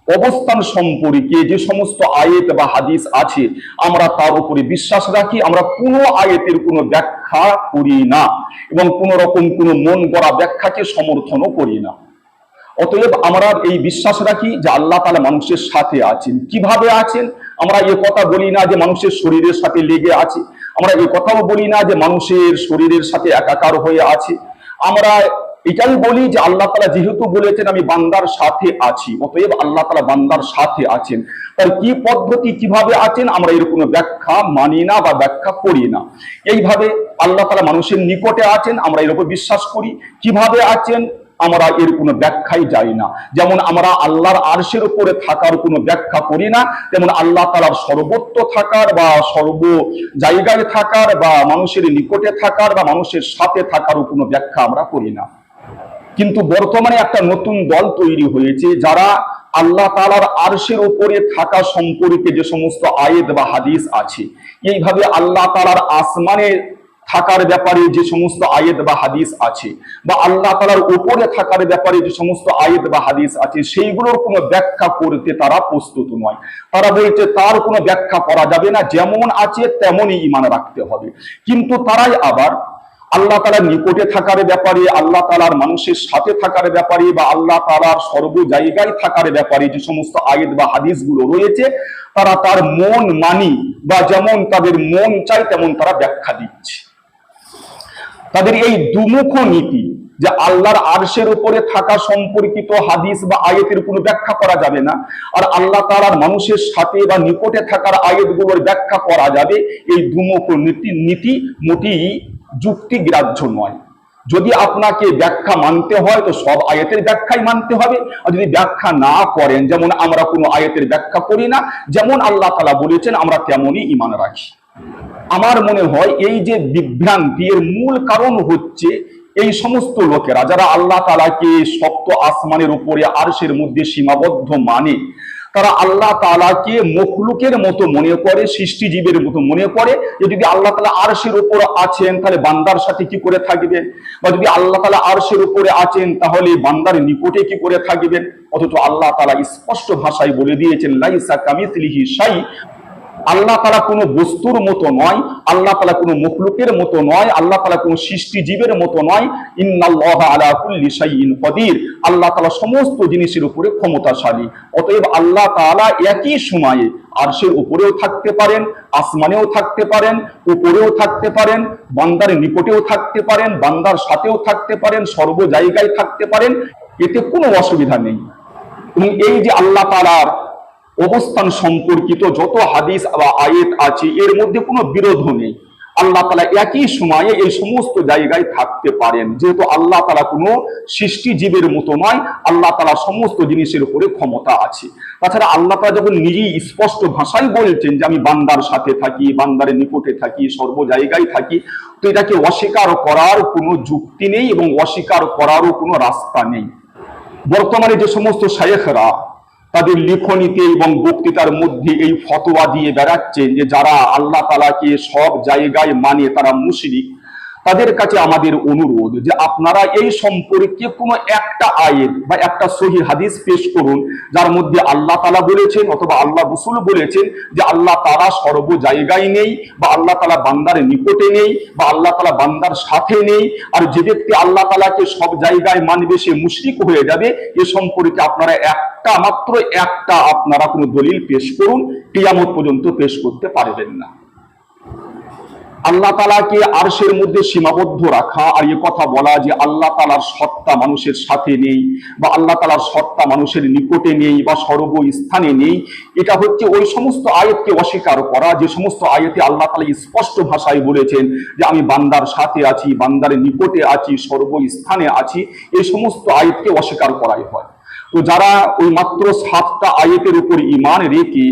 অবস্থান সম্পর্কে যে সমস্ত আয়াত বা হাদিস আছে আমরা তার উপরে বিশ্বাস রাখি। আমরা কোনো আয়াতের কোনো ব্যাখ্যা করি না এবং কোন রকম কোনো মন গড়া ব্যাখ্যাকে সমর্থনও করি না। অতএব আমরা এই বিশ্বাস রাখি যে আল্লাহ তাআলা মানুষের সাথে আছেন। কিভাবে আছেন? আমরা এ কথা বলি না যে মানুষের শরীরের সাথে লেগে আছে, আমরা এ কথাও বলি না যে মানুষের শরীরের সাথে একাকার হয়ে আছে। আমরা এটাই বলি যে আল্লাহ তাআলা যেহেতু বলেছেন আমি বান্দার সাথে আছি, অতএব আল্লাহ তাআলা বান্দার সাথে আছেন। তার কি পদ্ধতি, কিভাবে আছেন, আমরা এর কোনো ব্যাখ্যা মানি না বা ব্যাখ্যা করি না। এইভাবে আল্লাহ তাআলা মানুষের নিকটে আছেন, আমরা এর উপর বিশ্বাস করি। কিভাবে আছেন আমরা এর কোনো ব্যাখ্যাই যাই না। যেমন আমরা আল্লাহর আরশের উপরে থাকার কোনো ব্যাখ্যা করি না, তেমন আল্লাহ তাআলার সর্বত্র থাকার বা সর্ব জায়গায় থাকার বা মানুষের নিকটে থাকার বা মানুষের সাথে থাকারও কোনো ব্যাখ্যা আমরা করি না। কিন্তু বর্তমানে একটা নতুন দল তৈরি হয়েছে যারা আল্লাহ তাআলার আরশের উপরে থাকা সম্পর্কে যে সমস্ত আয়াত বা হাদিস আছে, এইভাবে আল্লাহ তাআলার আসমানে থাকার ব্যাপারে যে সমস্ত আয়াত বা হাদিস আছে বা আল্লাহ তাআলার উপরে থাকার ব্যাপারে যে সমস্ত আয়াত বা হাদিস আছে সেইগুলোর কোনো ব্যাখ্যা করতে তারা প্রস্তুত নয়। তারা বলছে তার কোনো ব্যাখ্যা করা যাবে না, যেমন আছে তেমনই ঈমান রাখতে হবে। কিন্তু তারাই আবার আল্লাহ তাআলার নিকটে থাকার ব্যাপারে, আল্লাহ তাআলার মানুষের সাথে থাকার ব্যাপারে বা আল্লাহ তাআলার সর্ব জায়গায় থাকার ব্যাপারে যে সমস্ত আয়াত বা হাদিসগুলো রয়েছে তারা তার মন মানি বা যেমন তাদের মন চায় তেমন তারা ব্যাখ্যা দিচ্ছে। তাদের এই দুমুখ নীতি যে আল্লাহর আরশের উপরে থাকা সম্পর্কিত হাদিস বা আয়াতের কোনো ব্যাখ্যা করা যাবে না, আর আল্লাহ তাআলার মানুষের সাথে বা নিকটে থাকার আয়াতগুলোর ব্যাখ্যা করা যাবে, এই দুমুখ নীতি মোটেই যুক্তিগ্রাহ্য নয়। যদি আপনাকে ব্যাখ্যা মানতে হয় তো সব আয়াতের ব্যাখ্যাই মানতে হবে, আর যদি ব্যাখ্যা না করেন, যেমন আমরা কোনো আয়াতের ব্যাখ্যা করি না, যেমন আল্লাহ তাআলা বলেছেন আমরা তেমনই ঈমান রাখি। আমার মনে হয় এই যে বিভ্রান্তি এর মূল কারণ হচ্ছে এই সমস্ত লোকেরা যারা আল্লাহ তাআলাকে সপ্ত আসমানের উপরে আরশের মধ্যে সীমাবদ্ধ মানে, তারা আল্লাহ তাআলাকে মখলুকের মতো মনে করে, সৃষ্টিজীবের মতো মনে করে। যে যদি আল্লাহ তাআলা আরশের উপর আছেন তাহলে বান্দার সাথে কি করে থাকবেন, বা যদি আল্লাহ তাআলা আরশের উপরে আছেন তাহলে বান্দার নিকটে কি করে থাকবেন। অথচ আল্লাহ তাআলা স্পষ্ট ভাষায় বলে দিয়েছেন লাইসা কামিসলিহি শাই, আল্লাহ তাআলা কোনো বস্তুর মতো নয়, আল্লাহ তাআলা কোনো মখলুকের মতো নয়, আল্লাহ তাআলা কোনো সৃষ্টিজীবের মতো নয়। ইন্নাল্লাহা আলা কুল্লি শাইইন কদির, আল্লাহ তাআলা সমস্ত জিনিসের উপরে ক্ষমতাশালী। অতএব আল্লাহ তাআলা একই সময়ে আরশের উপরেও থাকতে পারেন, আসমানেও থাকতে পারেন, উপরেও থাকতে পারেন, বান্দার নিকটেও থাকতে পারেন, বান্দার সাথেও থাকতে পারেন, সর্ব জায়গায় থাকতে পারেন, এতে কোনো অসুবিধা নেই। এবং এই যে আল্লাহ তাআলার অবস্থান সম্পর্কিত যত হাদিস বা আয়াত আছে এর মধ্যে কোনো বিরোধ নেই। আল্লাহ তাআলা একই সময়ে এই সমস্ত জায়গায় থাকতে পারেন, যেহেতু আল্লাহ তাআলা কোনো সৃষ্টিজীবের মতো নয়, আল্লাহ তাআলা সমস্ত জিনিসের উপরে ক্ষমতা আছে। তাছাড়া আল্লাহ তাআলা যখন নিজেই স্পষ্ট ভাষায় বলছেন যে আমি বান্দার সাথে থাকি, বান্দার নিকটে থাকি, সর্ব জায়গায় থাকি, তো এটাকে অস্বীকার করার কোনো যুক্তি নেই এবং অস্বীকার করারও কোনো রাস্তা নেই। বর্তমানে যে সমস্ত শায়েখরা তাদের লিখনীতে এবং বক্তৃতার মধ্যে এই ফতোয়া দিয়ে বেড়াচ্ছেন যে যারা আল্লাহ তাআলাকে সব জায়গায় মানে তারা মুশরিক, তাদের কাছে আমাদের অনুরোধ যে আপনারা এই সম্পর্কে কোনো একটা আয়াত বা একটা সহিহ হাদিস পেশ করুন যার মধ্যে আল্লাহ তাআলা বলেছেন অথবা আল্লাহ রাসূল বলেছেন যে আল্লাহ তাআলা সর্ব জায়গায় নেই, বা আল্লাহ তাআলা বান্দার নিকটে নেই, বা আল্লাহ তাআলা বান্দার সাথে নেই। আর যে ব্যক্তি আল্লাহ তাআলাকে সব জায়গায় মানবে সে মুশরিক হয়ে যাবে। এ সম্পর্কে আপনারা মাত্র একটা আপনারা কোনো দলিল পেশ করুন, কিয়ামত পর্যন্ত পেশ করতে পারবেন না। আল্লাহ তাআলাকে আরশের মধ্যে সীমাবদ্ধ রাখা আর এ কথা বলা যে আল্লাহ তাআলার সত্তা মানুষের সাথে নেই, বা আল্লাহ তাআলার সত্তা মানুষের নিকটে নেই, বা সর্বস্থানে নেই, এটা হচ্ছে ওই সমস্ত আয়াতকে অস্বীকার করা যে সমস্ত আয়াতে আল্লাহ তাআলা স্পষ্ট ভাষায় বলেছেন যে আমি বান্দার সাথে আছি, বান্দার নিকটে আছি, সর্বস্থানে আছি। এই সমস্ত আয়াতকে অস্বীকার করাই হয়। তো যারা ওই মাত্র 7টা আয়াতের উপর ঈমান রেখে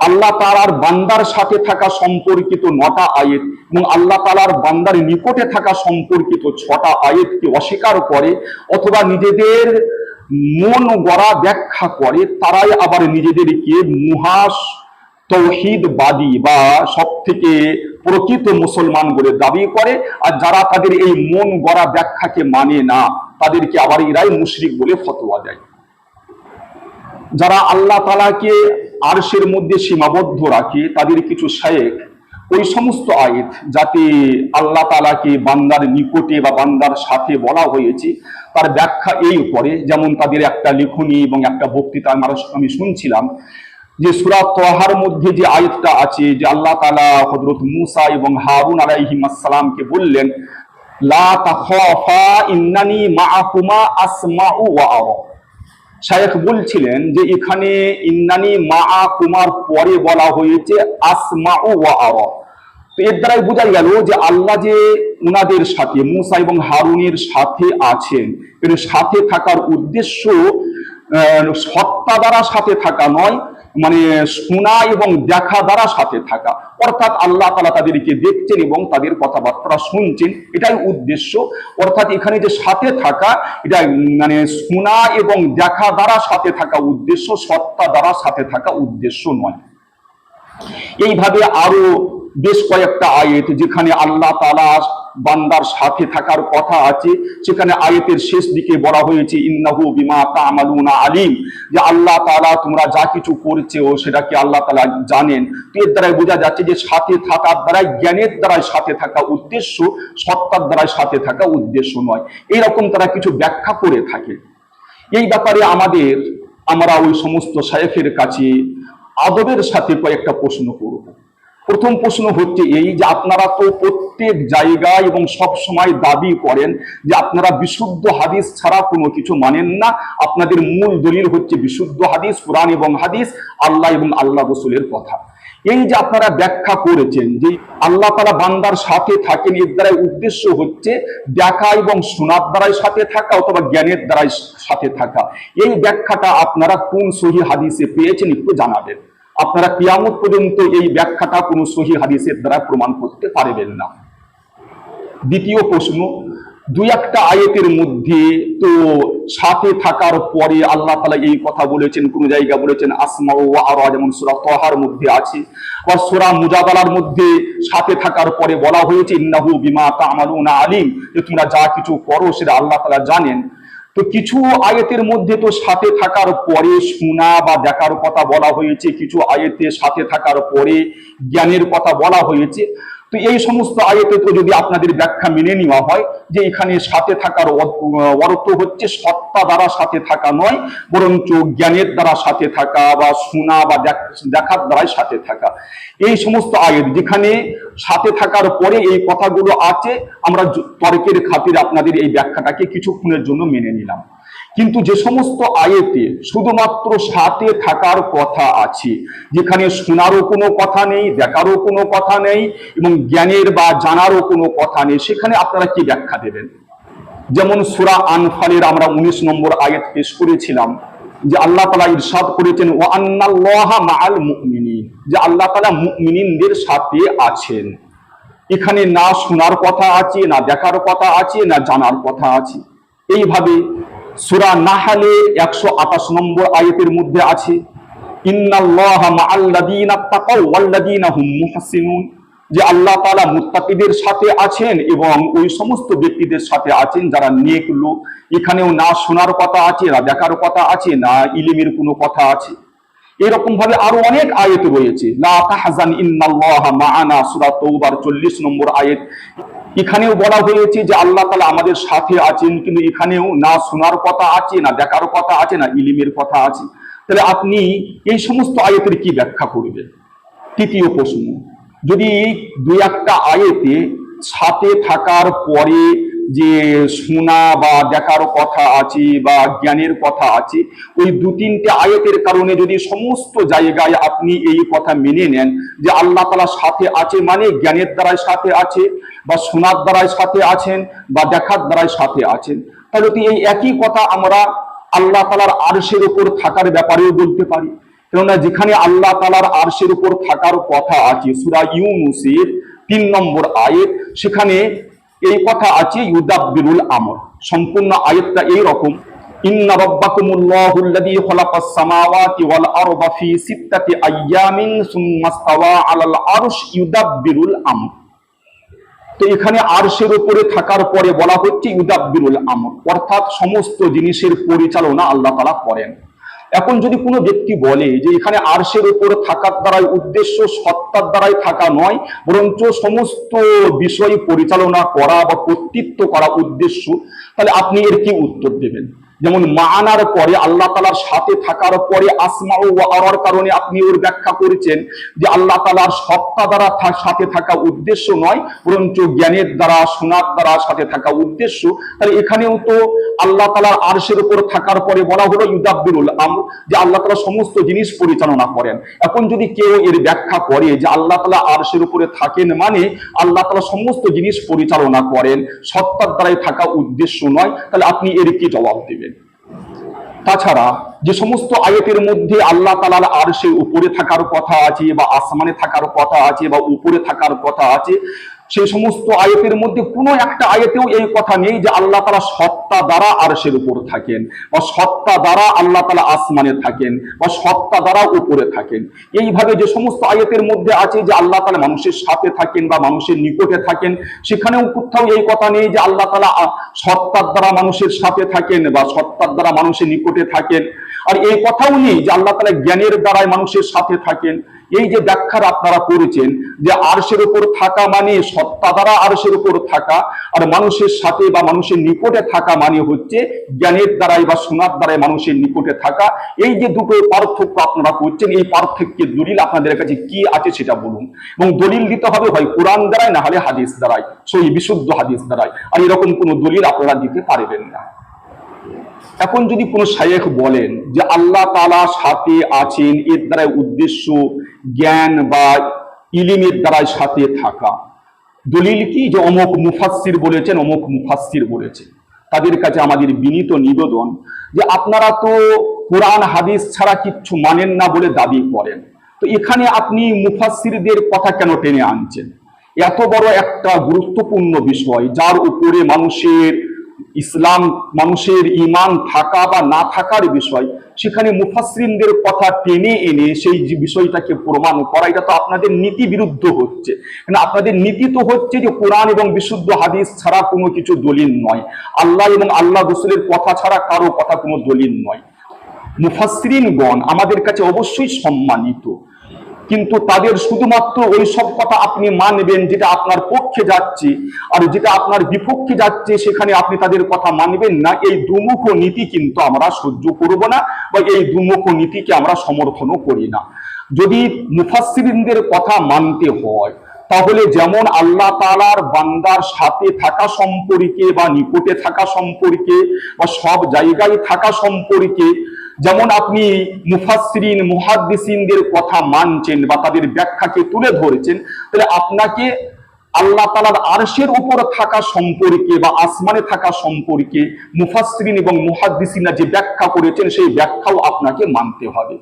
আল্লাহ তাআলার বান্দার সাথে থাকা সম্পর্কিত 9টা আয়াত এবং আল্লাহ তাআলার বান্দার নিকটে থাকা সম্পর্কিত 6টা আয়াতকে অস্বীকার করে অথবা নিজেদের মন গড়া ব্যাখ্যা করে, তারাই আবার নিজেদেরকে মুহাস তৌহিদবাদী বা সত্য থেকে প্রকৃত মুসলমান বলে দাবি করে, আর যারা তাদের এই মন গড়া ব্যাখ্যাকে মানে না তাদেরকে আবার এরাই মুশরিক বলে ফতোয়া দেয়। যারা আল্লাহ তাআলাকে আরশের মধ্যে সীমাবদ্ধ রাখে তাদের কিছু শায়েখ ওই সমস্ত আয়াত যাতে আল্লাহ তাআলাকে বান্দার নিকটে বা বান্দার সাথে বলা হয়েছে তার ব্যাখ্যা এই করে। যেমন তাদের একটা লেখনী এবং একটা বক্তৃতা আমি শুনছিলাম যে সূরা তাহার মধ্যে যে আয়াতটা আছে যে আল্লাহ তাআলা হযরত মূসা এবং হারুন আলাইহিস সালামকে বললেন, লা তাখাফা ইন্নানি মাআকুমা আসমাউ ওয়া আরা। শায়েখ বলছিলেন যে এখানে ইন্নানি মাআকুমার পরে বলা হয়েছে আসমাউ ওয়া আরা। তো এর দ্বারাই বোঝা গেল যে আল্লাহ যে উনাদের সাথে মূসা এবং হারুনের সাথে আছেন, কিন্তু সাথে থাকার উদ্দেশ্য সত্তা দ্বারা সাথে থাকা নয়, মানে শোনা এবং দেখা দ্বারা সাথে থাকা, অর্থাৎ আল্লাহ তাআলা তাদেরকে দেখছেন এবং তাদের কথাবার্তা শুনছেন, এটাই উদ্দেশ্য। অর্থাৎ এখানে যে সাথে থাকা এটা মানে শোনা এবং দেখা দ্বারা সাথে থাকা উদ্দেশ্য, সত্তা দ্বারা সাথে থাকা উদ্দেশ্য নয়। এইভাবে আরো বেশ কয়েকটা আয়াত যেখানে আল্লাহ তাআলা বান্দার সাথে থাকার কথা আছে, সেখানে আয়াতের শেষ দিকে বলা হয়েছে ইন্নাহু বিমা তা'মালুনা আলিম, যে আল্লাহ তাআলা তোমরা যা কিছু করছো সেটাকে আল্লাহ তাআলা জানেন। তো এর দ্বারাই বোঝা যাচ্ছে যে সাথে থাকার দ্বারাই, জ্ঞানের দ্বারাই সাথে থাকা উদ্দেশ্য, সত্তার দ্বারাই সাথে থাকা উদ্দেশ্য নয়। এইরকম তারা কিছু ব্যাখ্যা করে থাকে। এই ব্যাপারে আমরা ওই সমস্ত শায়েখের কাছে আদবের সাথে কয়েকটা প্রশ্ন করব। প্রথম প্রশ্ন হচ্ছে এই যে আপনারা তো প্রত্যেক জায়গায় এবং সব সময় দাবি করেন যে আপনারা বিশুদ্ধ হাদিস ছাড়া কোনো কিছু মানেন না, আপনাদের মূল দলিল হচ্ছে বিশুদ্ধ হাদিস, কোরআন এবং হাদিস, আল্লাহ এবং আল্লাহ রাসূলের কথা। এই যে আপনারা ব্যাখ্যা করেছেন যে আল্লাহ তাআলা বান্দার সাথে থাকেন, এর দ্বারাই উদ্দেশ্য হচ্ছে দেখা এবং শোনার দ্বারাই সাথে থাকা অথবা জ্ঞানের দ্বারাই সাথে থাকা, এই ব্যাখ্যাটা আপনারা কোন সহিহ হাদিসে পেয়েছেন একটু জানাবেন। আপনারা কিয়ামত পর্যন্ত এই ব্যাখ্যাটা কোনো সহিহ হাদিসের দ্বারা প্রমাণ করতে পারবেন না। দ্বিতীয় প্রশ্ন, দুই একটা আয়াতের মধ্যে তো সাথে থাকার পরে আল্লাহ তাআলা এই কথা বলেছেন, কোন জায়গা বলেছেন আসমাউ ওয়া আরা, যেমন সূরা তাহার মধ্যে আছে, আর সূরা মুজাদালার মধ্যে সাথে থাকার পরে বলা হয়েছে ইন্নাহু বিমা তা'মালুনা আলিম, যে তোমরা যা কিছু করো সেটা আল্লাহ তাআলা জানেন। তো কিছু আয়াতের মধ্যে তো সাথে থাকার পরে শোনা বা দেখার কথা বলা হয়েছে, কিছু আয়াতে সাথে থাকার পরে জ্ঞানের কথা বলা হয়েছে। তো এই সমস্ত আয়াতে তো যদি আপনাদের ব্যাখ্যা মেনে নেওয়া হয় যে এখানে সাথে থাকার অর্থ হচ্ছে সত্তা দ্বারা সাথে থাকা নয়, বরঞ্চ জ্ঞানের দ্বারা সাথে থাকা বা শোনা বা দেখার দ্বারাই সাথে থাকা, এই সমস্ত আয়াত যেখানে সাথে থাকার পরে এই কথাগুলো আছে, আমরা তর্কের খাতিরে আপনাদের এই ব্যাখ্যাটাকে কিছুক্ষণের জন্য মেনে নিলাম। কিন্তু যে সমস্ত আয়াতে শুধুমাত্র সাথে থাকার কথা আছে, যেখানে শোনারও কোনো কথা নেই, দেখারও কোনো কথা নেই এবং জ্ঞানের বা জানারও কোনো কথা নেই, সেখানে আপনারা কি ব্যাখ্যা দেবেন? যেমন সূরা আনফালের আমরা 19 নম্বর আয়াত পেশ করেছিলাম যে আল্লাহ তাআলা ইরশাদ করেছেন ওয়া আন্নাল্লাহা মাআল মুমিনিন, যে আল্লাহ তাআলা মুমিনদের সাথে আছেন। এখানে না শোনার কথা আছে, না দেখার কথা আছে, না জানার কথা আছে। এইভাবে সূরা নাহলে 128 নম্বর আয়াতের মধ্যে আছে ইন্নাল্লাহা মাআল্লাযীনা তাকাও ওয়াল্লাযীনা হুম মুহসিনুন, যে আল্লাহ তাআলা মুত্তাকিদের সাথে আছেন এবং ওই সমস্ত ব্যক্তিদের সাথে আছেন যারা নেক লোক। এখানেও না শোনার কথা আছে, না দেখার কথা আছে, না ইলমের কোনো কথা আছে। এরকম ভাবে আরো অনেক আয়াত রয়েছে, লা তাহজান ইন্নাল্লাহা মাআনা, সূরা তাওবার 40 নম্বর আয়াত। এখানেও বলা হয়েছে যে আল্লাহ তাআলা আমাদের সাথে আছেন, কিন্তু এখানেও না শোনার কথা আছে, না দেখার কথা আছে, না ইলমের কথা আছে। তাহলে আপনি এই সমস্ত আয়াতের কি ব্যাখ্যা করবেন? তৃতীয় প্রশ্ন, যদি দুই একটা আয়াতে সাথে থাকার পরে যে শোনা বা দেখার কথা আছে বা জ্ঞানের কথা আছে, ওই দু তিনটে আয়াতের কারণে যদি সমস্ত জায়গায় আপনি এই কথা মেনে নেন যে আল্লাহ তাআলা সাথে আছে, মানে জ্ঞানের দ্বারাই সাথে আছে বা শোনার দ্বারাই সাথে আছেন বা দেখার দ্বারাই সাথে আছেন, তাহলে তো এই একই কথা আমরা আল্লাহ তাআলার আরশের উপর থাকার ব্যাপারেও বলতে পারি। কেননা যেখানে আল্লাহ তাআলার আরশের উপর থাকার কথা আছে সূরা ইউনূসের 3 নম্বর আয়াত, সেখানে এই কথা আছে ইউদাব্বিরুল আমর। সম্পূর্ণ আয়াতটা এই রকম, ইন্না রাব্বাকুমুল্লাহুল্লাযী খালাকাস সামাওয়াতি ওয়াল আরদা ফি সিত্তাতি আইয়ামিন সুম্মা ইসতাওয়া আলাল আরশ ইউদাব্বিরুল আমর। তো এখানে আরশের উপরে থাকার পরে বলা হচ্ছে ইউদাব্বিরুল আমর, অর্থাৎ সমস্ত জিনিসের পরিচালনা আল্লাহ তাআলা করেন। এখন যদি কোনো ব্যক্তি বলে যে এখানে আরশের উপর থাকার দ্বারাই উদ্দেশ্য সত্তার দ্বারাই থাকা নয়, বরঞ্চ সমস্ত বিষয় পরিচালনা করা বা কর্তৃত্ব করা উদ্দেশ্য, তাহলে আপনি এর কি উত্তর দেবেন? যেমন মানার পরে আল্লাহ তাআলার সাথে থাকার পরে আসমাউ ওয়া আরার কারণে আপনি ওর ব্যাখ্যা করেছেন যে আল্লাহ তাআলার সত্তা দ্বারা সাথে থাকা উদ্দেশ্য নয়, বরঞ্চ জ্ঞানের দ্বারা শোনার দ্বারা সাথে থাকা উদ্দেশ্য। তাহলে এখানেও তো আল্লাহ তাআলার আরশের উপর থাকার পরে বলা হলো ইউদাব্বিরুল আমর, যে আল্লাহ তাআলা সমস্ত জিনিস পরিচালনা করেন। এখন যদি কেউ এর ব্যাখ্যা করে যে আল্লাহ তাআলা আরশের উপরে থাকেন মানে আল্লাহ তাআলা সমস্ত জিনিস পরিচালনা করেন, সত্তার দ্বারাই থাকা উদ্দেশ্য নয়, তাহলে আপনি এর কি জবাব দেবেন? তাছাড়া যে সমস্ত আয়াতের মধ্যে আল্লাহ তাআলার আরশের উপরে থাকার কথা আছে বা আসমানে থাকার কথা আছে বা উপরে থাকার কথা আছে, সেই সমস্ত আয়াতের মধ্যে কোনো একটা আয়াতেও এই কথা নেই যে আল্লাহ তাআলা সত্তা দ্বারা আরশের উপর থাকেন বা সত্তা দ্বারা আল্লাহ তাআলা আসমানে থাকেন বা সত্তা দ্বারা উপরে থাকেন। এইভাবে যে সমস্ত আয়াতের মধ্যে আছে যে আল্লাহ তাআলা মানুষের সাথে থাকেন বা মানুষের নিকটে থাকেন, সেখানেও কোথাও এই কথা নেই যে আল্লাহ তাআলা সত্তার দ্বারা মানুষের সাথে থাকেন বা সত্তার দ্বারা মানুষের নিকটে থাকেন। আর এই কথাও নেই যে আল্লাহ তাআলা জ্ঞানের দ্বারাই মানুষের সাথে থাকেন। এই যে ব্যাখ্যার আপনারা করেছেন যে আরশের উপর থাকা মানে সত্তা দ্বারা আরশের উপর থাকা, আর মানুষের সাথে বা মানুষের নিকটে থাকা মানে হচ্ছে জ্ঞানের দ্বারাই বা শোনার দ্বারাই মানুষের নিকটে থাকা, এই যে দুটো পার্থক্য আপনারা করছেন, এই পার্থক্যের দলিল আপনাদের কাছে কি আছে সেটা বলুন। এবং দলিল দিতে হবে হয় কোরআন দ্বারাই, না হলে হাদিস দ্বারাই, সহি বিশুদ্ধ হাদিস দ্বারাই। আর এরকম কোনো দলিল আপনারা দিতে পারবেন না। এখন যদি কোনো শায়েখ বলেন যে আল্লাহ তাআলা সাথে আছেন, এর দ্বারা উদ্দেশ্য জ্ঞান বা ইলমের দ্বারা সাথে থাকা, দলিল কি? যে অমুক মুফাসসির বলেছেন, অমুক মুফাসসির বলেছেন। তাদের কাছে আমাদের বিনীত নিবেদন যে আপনারা তো কোরআন হাদিস ছাড়া কিচ্ছু মানেন না বলে দাবি করেন, তো এখানে আপনি মুফাসসিরদের কথা কেন টেনে আনছেন? এত বড় একটা গুরুত্বপূর্ণ বিষয় যার উপরে মানুষের ইসলাম, মানুষের ঈমান থাকা বা না থাকার বিষয়, সেখানে মুফাসসিরদের কথা টেনে এনে সেই যে বিষয়টাকে প্রমাণ করা, এটা তো আপনাদের নীতি বিরুদ্ধ হচ্ছে। কারণ আপনাদের নীতি তো হচ্ছে যে কোরআন এবং বিশুদ্ধ হাদিস ছাড়া কোনো কিছু দলিল নয়, আল্লাহ এবং আল্লাহ রাসূলের কথা ছাড়া কারো কথা কোনো দলিল নয়। মুফাসসিরিনগণ আমাদের কাছে অবশ্যই সম্মানিত, কিন্তু তাদের শুধুমাত্র ওই সব কথা আপনি মানবেন যেটা আপনার পক্ষে যাচ্ছে, আর যেটা আপনার বিপক্ষে যাচ্ছে সেখানে আপনি তাদের কথা মানবেন না। এই দুমুখ নীতি কিন্তু আমরা সহ্য করব না, বা এই দুমুখ নীতিকে আমরা সমর্থনও করি না। যদি মুফাসসিরিনদের কথা মানতে হয়, তাহলে যেমন আল্লাহ তাআলার বান্দার সাথে থাকা সম্পর্কে বা নিকটে থাকা সম্পর্কে বা সব জায়গায় থাকা সম্পর্কে যেমন আপনি মুফাসসিরিন মুহাদ্দিসিনদের কথা মানছেন বা তাদের ব্যাখ্যাকে তুলে ধরেছেন, তাহলে আপনাকে আল্লাহ তাআলার আরশের উপর থাকা সম্পর্কে বা আসমানে থাকা সম্পর্কে মুফাসসিরিন এবং মুহাদ্দিসিনরা যে ব্যাখ্যা করেছেন সেই ব্যাখ্যাও আপনাকে মানতে হবে।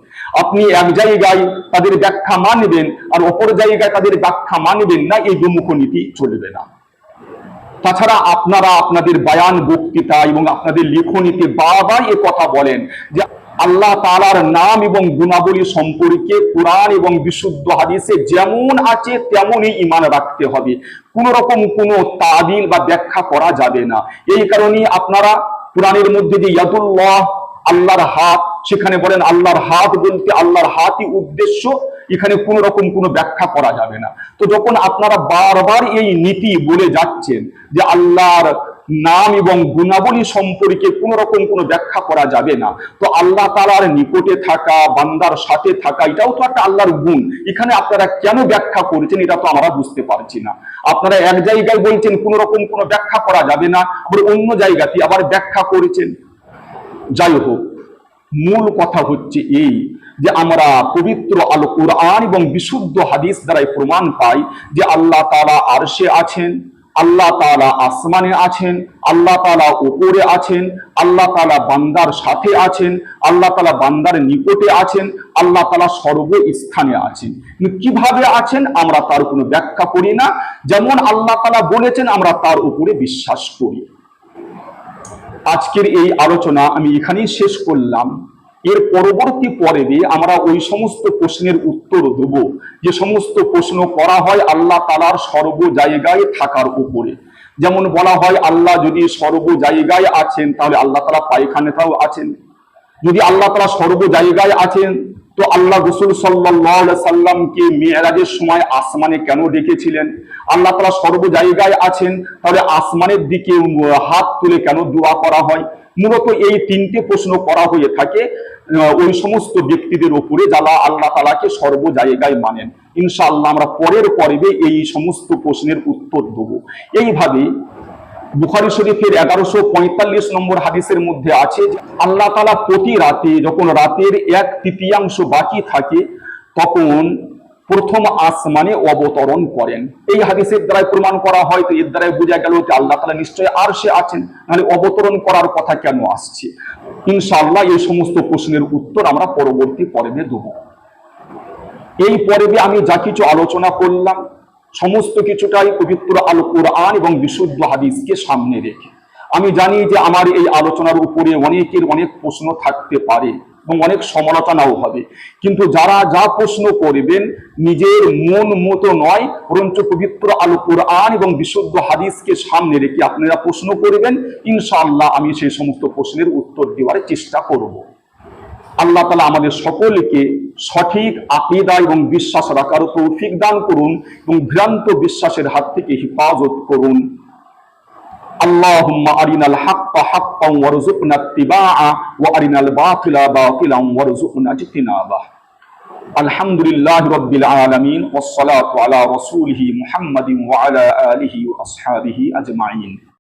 আপনি এক জায়গায় তাদের ব্যাখ্যা মানবেন আর অপর জায়গায় তাদের ব্যাখ্যা মানবেন না, এই দুমুখ নীতি চলবে না। তাছাড়া আপনারা আপনাদের বায়ান, বক্তৃতা এবং আপনাদের লেখনীতে বারবার এ কথা বলেন যে আল্লাহ তাআলার নাম এবং গুণাবলী সম্পর্কে কোরআন এবং বিশুদ্ধ হাদিসে যেমন আছে তেমনই ঈমান রাখতে হবে, কোন রকম কোনো তাবিল বা ব্যাখ্যা করা যাবে না। এই কারণেই আপনারা কোরআনের মধ্যে যে ইয়াদুল্লাহ, আল্লাহর হাত, সেখানে বলেন আল্লাহর হাত বলতে আল্লাহর হাতই উদ্দেশ্য, এখানে কোন রকম কোনো ব্যাখ্যা করা যাবে না। তো যখন আপনারা বারবার এই নীতি বলে যাচ্ছেন যে আল্লাহর নাম এবং গুণাবলী সম্পর্কে কোন রকম কোনো ব্যাখ্যা করা যাবে না, তো আল্লাহ তাআলার নিকটে থাকা, বান্দার সাথে থাকা, এটাও তো একটা আল্লাহর গুণ। এখানে আপনারা কেন ব্যাখ্যা করেছেন এটা তো আমরা বুঝতে পারছি না। আপনারা এক জায়গায় বলছেন কোন রকম কোনো ব্যাখ্যা করা যাবে না, আবার অন্য জায়গাতে আবার ব্যাখ্যা করেছেন। যাই হোক, মূল কথা হচ্ছে এই যে আমরা পবিত্র আল কোরআন এবং বিশুদ্ধ হাদিস দ্বারাই প্রমাণ পাই যে আল্লাহ তাআলা আরশে আছেন, আল্লাহ তাআলা আসমানে আছেন, আল্লাহ তাআলা উপরে আছেন, আল্লাহ তাআলা বান্দার সাথে আছেন, আল্লাহ তাআলা বান্দার নিকটে আছেন, আল্লাহ তাআলা সর্বস্থানে আছেন। কিন্তু কিভাবে আছেন আমরা তার কোনো ব্যাখ্যা করি না। যেমন আল্লাহ তাআলা বলেছেন আমরা তার উপরে বিশ্বাস করি। আজকের এই আলোচনা আমি এখানেই শেষ করলাম। এর পরবর্তী পর্বে আমরা ওই সমস্ত প্রশ্নের উত্তর দেব যে সমস্ত প্রশ্ন করা হয় আল্লাহ তাআলার সর্ব জায়গায় থাকার উপরে। যেমন বলা হয় আল্লাহ যদি সর্ব জায়গায় আছেন তাহলে আল্লাহ তাআলা পায়খানাতেও আছেন। যদি আল্লাহ তাআলা সর্ব জায়গায় আছেন তো আল্লাহ রাসূল সাল্লাল্লাহু আলাইহি সাল্লামকে মিরাজের সময় আসমানে কেন ডেকেছিলেন? আল্লাহ তাআলা সর্ব জায়গায় আছেন, তাহলে আসমানের দিকে হাত তুলে কেন দোয়া করা হয়? মূলত এই তিনটে প্রশ্ন করা হয়ে থাকে ওই সমস্ত ব্যক্তিদের উপরে যারা আল্লাহ তাআলাকে সর্ব জায়গায় মানেন। ইনশাআল্লাহ আমরা পরের পর্বে এই সমস্ত প্রশ্নের উত্তর দেব। এইভাবে বুখারী শরীফের 1145 নম্বর হাদিসের মধ্যে আছে আল্লাহ তাআলা প্রতি রাতে যখন রাতের 1/3 বাকি থাকে তখন প্রথম আসমানে অবতরণ করেন। এই হাদিসের দ্বারা প্রমাণ করা হয়, তো এর দ্বারা বোঝা গেল যে আল্লাহ তাআলা নিশ্চয়ই আরশে আছেন, নাহলে অবতরণ করার কথা কেন আসছে? ইনশাআল্লাহ এই সমস্ত প্রশ্নের উত্তর আমরা পরবর্তী পর্বে দেব। এই পর্বে আমি যা কিছু আলোচনা করলাম সমস্ত কিছুটাই পবিত্র আল কোরআন এবং বিশুদ্ধ হাদিসকে সামনে রেখে। আমি জানি যে আমার এই আলোচনার উপরে অনেকের অনেক প্রশ্ন থাকতে পারে এবং অনেক সমালোচনাও হবে, কিন্তু যারা যা প্রশ্ন করবেন নিজের মন মতো নয়, বরঞ্চ পবিত্র আল কোরআন এবং বিশুদ্ধ হাদিসকে সামনে রেখে আপনারা প্রশ্ন করবেন। ইনশাআল্লাহ আমি সেই সমস্ত প্রশ্নের উত্তর দেওয়ার চেষ্টা করব। আল্লাহ তাআলা আমাদের সকলকে সঠিক আকীদা এবং বিশ্বাস রাখার তৌফিক দান করুন এবং ভ্রান্ত বিশ্বাসের হাত থেকে হেফাজত করুন। আল্লাহুম্মা আরিনাল হাক্কা হাক্কান ওয়ারযুকনা ইত্তিবাআ ওয়া আরিনাল বাতিলা বাতিলান ওয়ারযুকনা ইজতিনাবা। আলহামদুলিল্লাহি রাব্বিল আলামিন ওয়াস সালাতু আলা রাসূলিহি মুহাম্মাদিন ওয়া আলা আলিহি ওয়া আসহাবিহি আজমাইন।